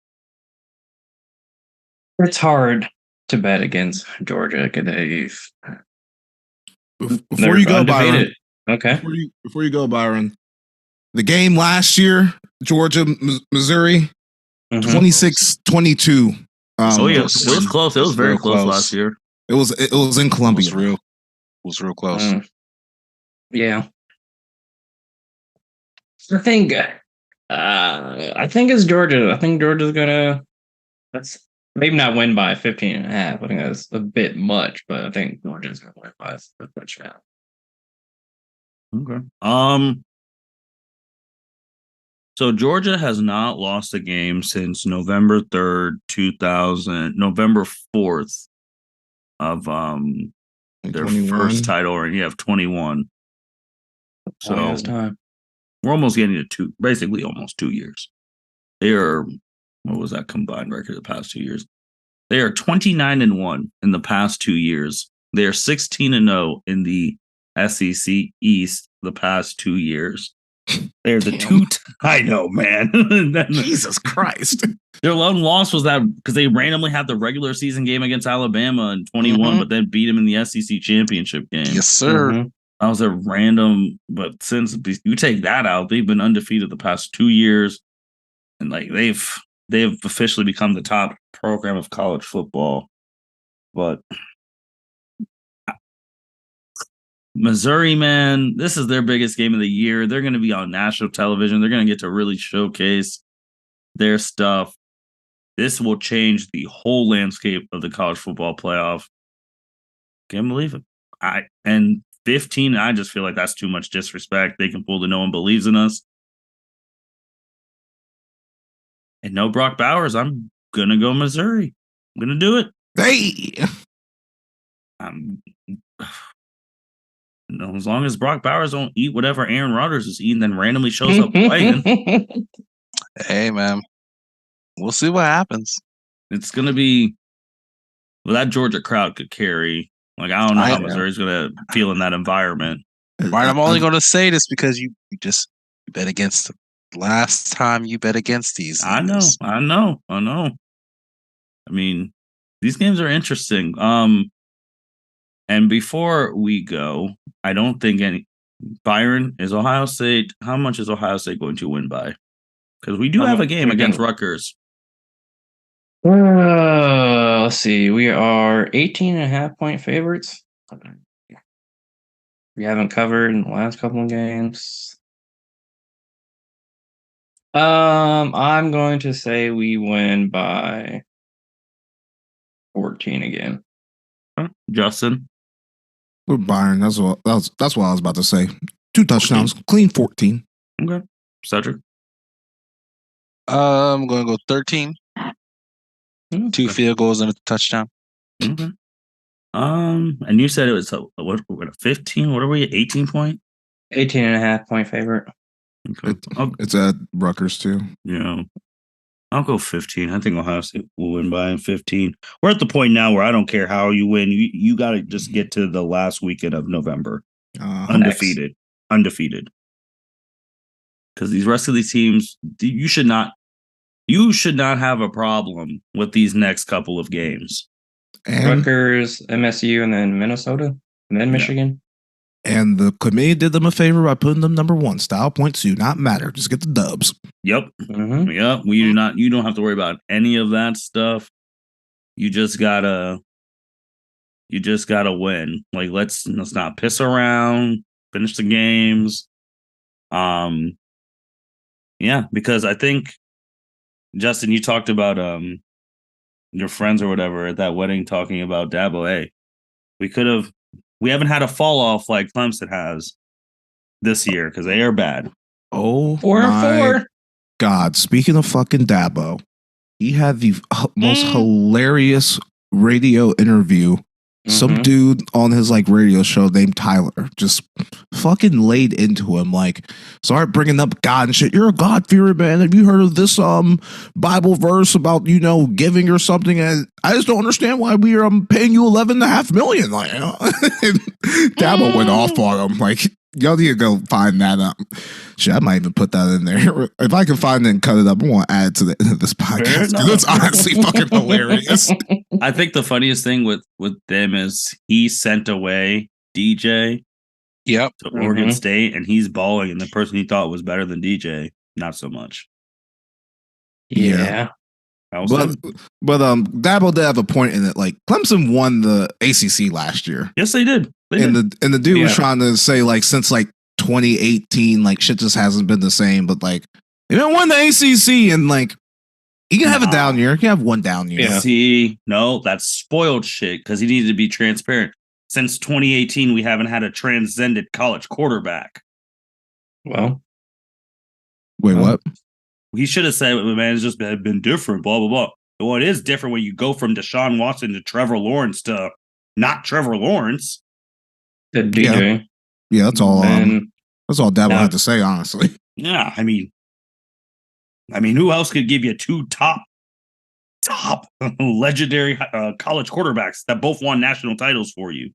It's hard to bet against Georgia. Before you go, Byron. Okay. Before you go, Byron. The game last year, Georgia, Missouri, 26-22. It was close. It was very close last year. It was in Columbia. It was real close. Yeah. I think it's Georgia. I think Georgia's gonna maybe not win by 15.5. I think that's a bit much, but I think Georgia's gonna win by a touchdown. Okay. So Georgia has not lost a game since November 3rd, November 4th of their 21. first title ring. You have 21. So time. We're almost getting to basically almost 2 years. They are, what was that combined record the past 2 years? They are 29-1 in the past 2 years. They are 16-0 in the SEC East the past 2 years. They're the I know, man. Jesus Christ. Their lone loss was that because they randomly had the regular season game against Alabama in 21, but then beat them in the SEC championship game. Yes, sir. Mm-hmm. That was a random, but since you take that out, they've been undefeated the past 2 years, and like they've officially become the top program of college football. But Missouri, man, this is their biggest game of the year. They're going to be on national television. They're going to get to really showcase their stuff. This will change the whole landscape of the college football playoff. Can't believe it. And 15, I just feel like that's too much disrespect. They can pull the no one believes in us. And no Brock Bowers. I'm going to go Missouri. I'm going to do it. Hey. No, as long as Brock Bowers don't eat whatever Aaron Rodgers is eating, then randomly shows up playing. Hey, man. We'll see what happens. It's going to be... Well, that Georgia crowd could carry. Like, I don't know how Missouri's going to feel in that environment. Right, I'm only going to say this because you bet against them. Last time you bet against these. I know. I mean, these games are interesting. And before we go, I don't think Byron, is Ohio State, how much is Ohio State going to win by? Because we do have a game against Rutgers. Let's see. We are 18.5-point favorites. We haven't covered in the last couple of games. I'm going to say we win by 14 again. Justin? With Byron, that's what I was about to say. 2 touchdowns, 14. Clean 14. Okay. Cedric? I'm going to go 13. 2 field goals and a touchdown. Okay. And you said it was a 15? What are we? 18 point? 18.5-point favorite. Okay. It's at Rutgers too. Yeah. I'll go 15. I think Ohio State will win by 15. We're at the point now where I don't care how you win. You got to just get to the last weekend of November. Undefeated. Undefeated. Because these rest of these teams, you should not have a problem with these next couple of games. And Rutgers, MSU, and then Minnesota, and then Michigan. And the committee did them a favor by putting them number 1. Style points do not matter. Just get the dubs. Yep. Mm-hmm. Yep. You don't have to worry about any of that stuff. You just gotta win. Like let's not piss around. Finish the games. Yeah, because I think Justin, you talked about your friends or whatever at that wedding talking about Dabo. Hey, we haven't had a fall off like Clemson has this year because they are bad. Oh, 4-4. God. Speaking of fucking Dabo, he had the most hilarious radio interview. Some dude on his radio show named Tyler just fucking laid into him start bringing up God and shit. You're a God-fearing man. Have you heard of this Bible verse about giving or something? And I just don't understand why we are paying you $11.5 million. Dabo went off on him. Y'all need to go find that up. Shit, I might even put that in there. If I can find it and cut it up, I want to add it to the end of this podcast because it's honestly fucking hilarious. I think the funniest thing with them is he sent away DJ to Oregon State, and he's balling, and the person he thought was better than DJ, not so much. Yeah. But Dabo did have a point in it. Clemson won the ACC last year. Yes, they did. The dude was trying to say since 2018, shit just hasn't been the same. But they didn't win the ACC, and he can have a down year. He can have one down year. Yeah. See, no, that's spoiled shit because he needed to be transparent. Since 2018, we haven't had a transcendent college quarterback. Well, wait, what? He should have said, man, it's just been different, blah, blah, blah. Well, it is different when you go from Deshaun Watson to Trevor Lawrence to not Trevor Lawrence. The DJ. Yeah, that's all. That's all Dabo had to say, honestly. Yeah, I mean, who else could give you 2 top legendary college quarterbacks that both won national titles for you?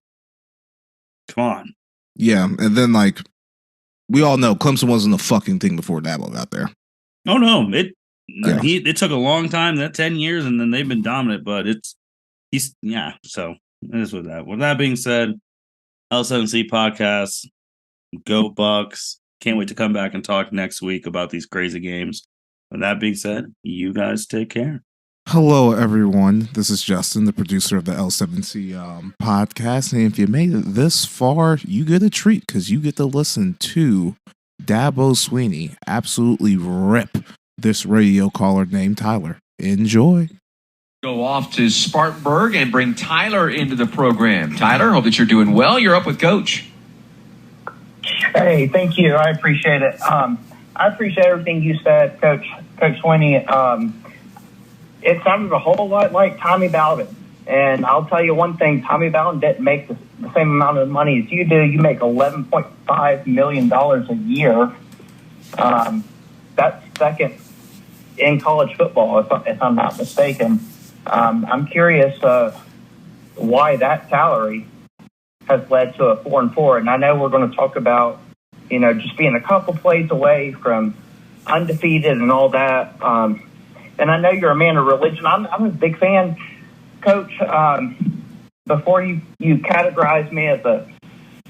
Come on. Yeah, and then we all know Clemson wasn't a fucking thing before Dabo got there. Oh no, it took a long time, that 10 years, and then they've been dominant. But so it is with that. With that being said, L7C podcast, go Bucks. Can't wait to come back and talk next week about these crazy games. With that being said, you guys take care. Hello, everyone. This is Justin, the producer of the L7C podcast. And if you made it this far, you get a treat because you get to listen to Dabo Swinney absolutely rip this radio caller named Tyler. Enjoy. Go off to Spartanburg and bring Tyler into the program. Tyler, hope that you're doing well. You're up with Coach. Hey, thank you. I appreciate it. I appreciate everything you said, Coach Swinney. It sounded a whole lot like Tommy Bowden. And I'll tell you one thing, Tommy Bowden didn't make the same amount of money as you do. You make $11.5 million a year. That's second in college football, if I'm not mistaken. I'm curious why that salary has led to a 4-4. And I know we're going to talk about, just being a couple plays away from undefeated and all that. And I know you're a man of religion. I'm a big fan, Coach. Before you categorize me as a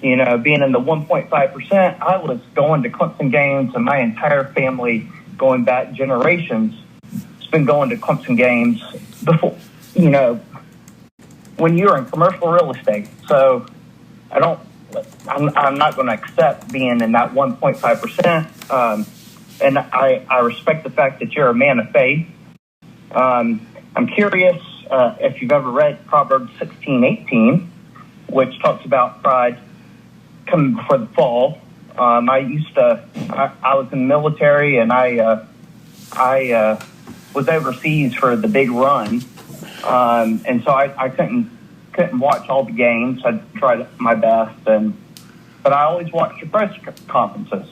being in the 1.5%, I was going to Clemson games, and my entire family, going back generations, has been going to Clemson games before, when you're in commercial real estate. So I'm not going to accept being in that 1.5%. And I respect the fact that you're a man of faith. I'm curious if you've ever read Proverbs 16:18, which talks about pride coming before the fall. I was in the military, and I was overseas for the big run, and so I couldn't watch all the games. I tried my best, but I always watched your press conferences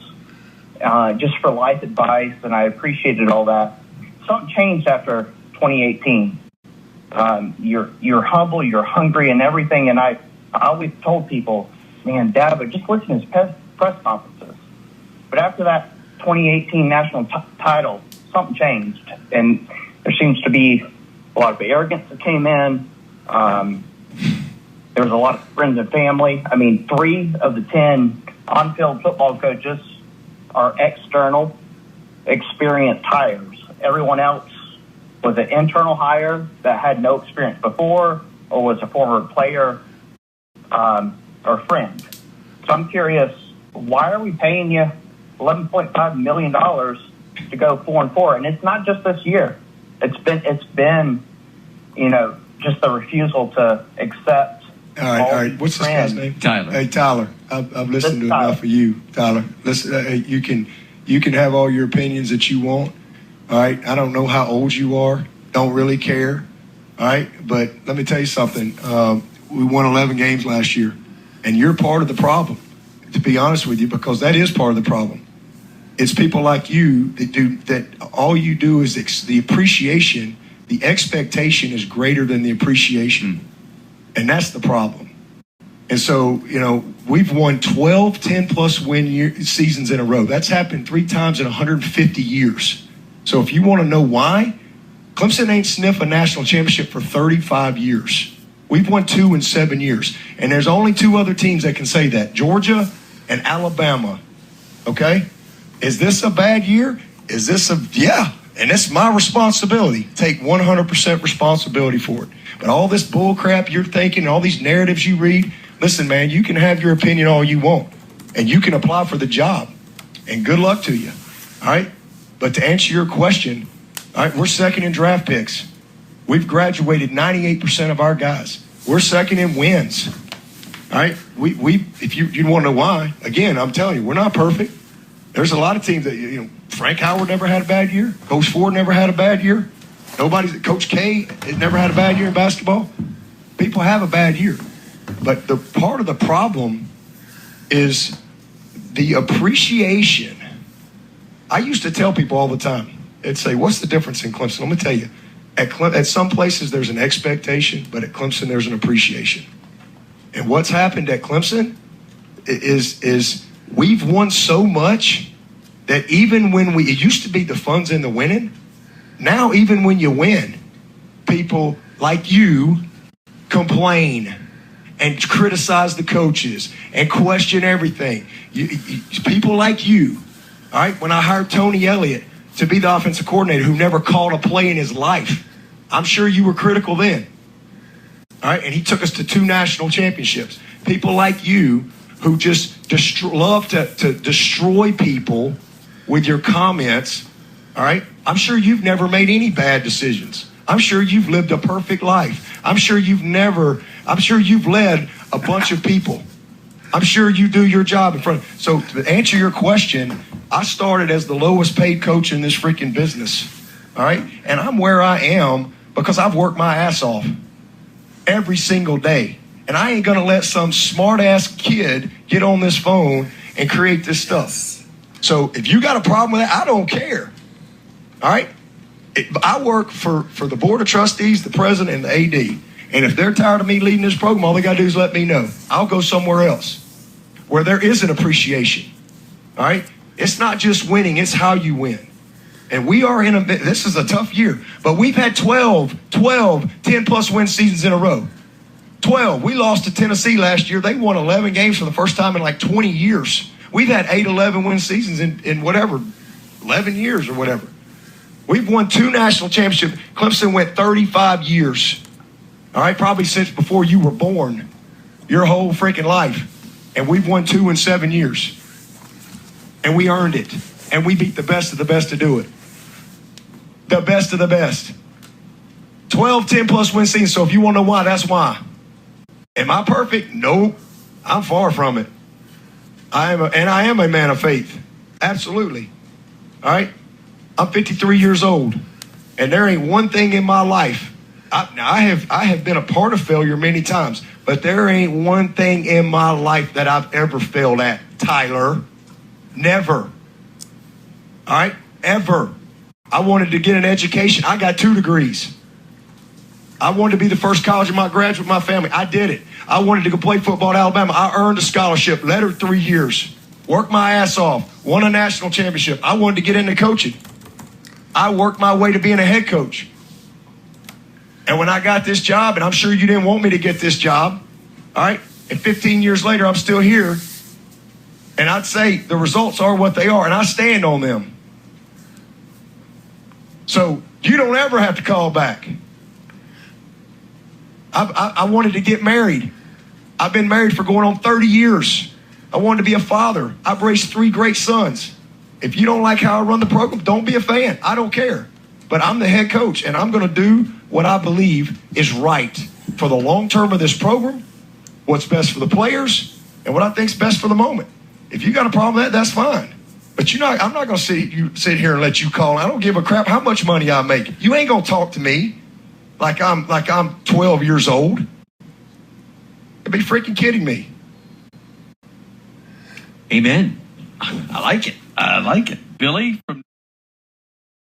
just for life advice, and I appreciated all that. Something changed after 2018. You're humble, you're hungry, and everything. And I always told people, man, Dabo, just listen to his press conferences. But after that 2018 national title, something changed, and there seems to be a lot of arrogance that came in. There was a lot of friends and family. I mean, 3 of the 10 on-field football coaches are external, experienced hires. Everyone else was an internal hire that had no experience before, or was a former player or friend. So I'm curious, why are we paying you $11.5 million to go 4-4? And it's not just this year. It's been just the refusal to accept. All right. What's this guy's name? Tyler. Hey, Tyler. I've listened to enough of you, Tyler. Listen, you can have all your opinions that you want. All right. I don't know how old you are. Don't really care. All right. But let me tell you something. We won 11 games last year, and you're part of the problem, to be honest with you, because that is part of the problem. It's people like you that all you do is the appreciation. The expectation is greater than the appreciation. And that's the problem. And so, we've won 12 10-plus win seasons in a row. That's happened 3 times in 150 years. So if you want to know why, Clemson ain't sniffed a national championship for 35 years. We've won 2 in 7 years. And there's only 2 other teams that can say that, Georgia and Alabama. Okay? Is this a bad year? Yeah. And it's my responsibility. Take 100% responsibility for it. But all this bull crap you're thinking, all these narratives you read, listen, man, you can have your opinion all you want. And you can apply for the job. And good luck to you. All right? But to answer your question, all right, we're second in draft picks. We've graduated 98% of our guys. We're second in wins. All right? If you want to know why, again, I'm telling you, we're not perfect. There's a lot of teams that, Frank Howard never had a bad year. Coach Ford never had a bad year. Coach K has never had a bad year in basketball. People have a bad year. But the part of the problem is the appreciation. I used to tell people all the time, they'd say, what's the difference in Clemson? Let me tell you. At some places, there's an expectation, but at Clemson, there's an appreciation. And what's happened at Clemson is we've won so much that even when it used to be the fun's in the winning, now even when you win, people like you complain and criticize the coaches and question everything. People like you, all right, when I hired Tony Elliott to be the offensive coordinator who never called a play in his life, I'm sure you were critical then. All right, and he took us to 2 national championships. People like you who just love to destroy people with your comments, all right? I'm sure you've never made any bad decisions. I'm sure you've lived a perfect life. I'm sure you've led a bunch of people. I'm sure you do your job in front. So to answer your question, I started as the lowest paid coach in this freaking business, all right? And I'm where I am because I've worked my ass off every single day. And I ain't going to let some smart-ass kid get on this phone and create this stuff. So if you got a problem with that, I don't care. All right? I work for the Board of Trustees, the president, and the AD. And if they're tired of me leading this program, all they got to do is let me know. I'll go somewhere else where there is an appreciation. All right? It's not just winning. It's how you win. And we are this is a tough year. But we've had 12 10-plus win seasons in a row. 12. We lost to Tennessee last year. They won 11 games for the first time in like 20 years. We've had 8 11-win seasons in whatever, 11 years or whatever. We've won 2 national championships. Clemson went 35 years. All right, probably since before you were born, your whole freaking life. And we've won 2 in 7 years. And we earned it. And we beat the best of the best to do it. The best of the best. 12, 10-plus win seasons. So if you want to know why, that's why. Am I perfect? Nope. I'm far from it. I am a man of faith. Absolutely. All right? I'm 53 years old. And there ain't one thing in my life. I have been a part of failure many times. But there ain't one thing in my life that I've ever failed at, Tyler. Never. All right? Ever. I wanted to get an education. I got 2 degrees. I wanted to be the first college in my graduate my family. I did it. I wanted to go play football at Alabama. I earned a scholarship, led her 3 years, worked my ass off, won a national championship. I wanted to get into coaching. I worked my way to being a head coach. And when I got this job, and I'm sure you didn't want me to get this job, all right, and 15 years later, I'm still here, and I'd say the results are what they are, and I stand on them. So you don't ever have to call back. I wanted to get married. I've been married for going on 30 years. I wanted to be a father. I've raised 3 great sons. If you don't like how I run the program, don't be a fan. I don't care. But I'm the head coach, and I'm going to do what I believe is right for the long term of this program, what's best for the players, and what I think is best for the moment. If you got a problem with that, that's fine. But I'm not going to sit here and let you call. I don't give a crap how much money I make. You ain't going to talk to me like I'm 12 years old. You'd be freaking kidding me. Amen. I like it. I like it. Billy from.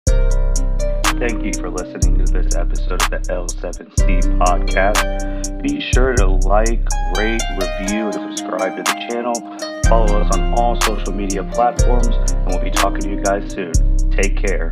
Thank you for listening to this episode of the L7C podcast. Be sure to like, rate, review, and subscribe to the channel. Follow us on all social media platforms, and we'll be talking to you guys soon. Take care.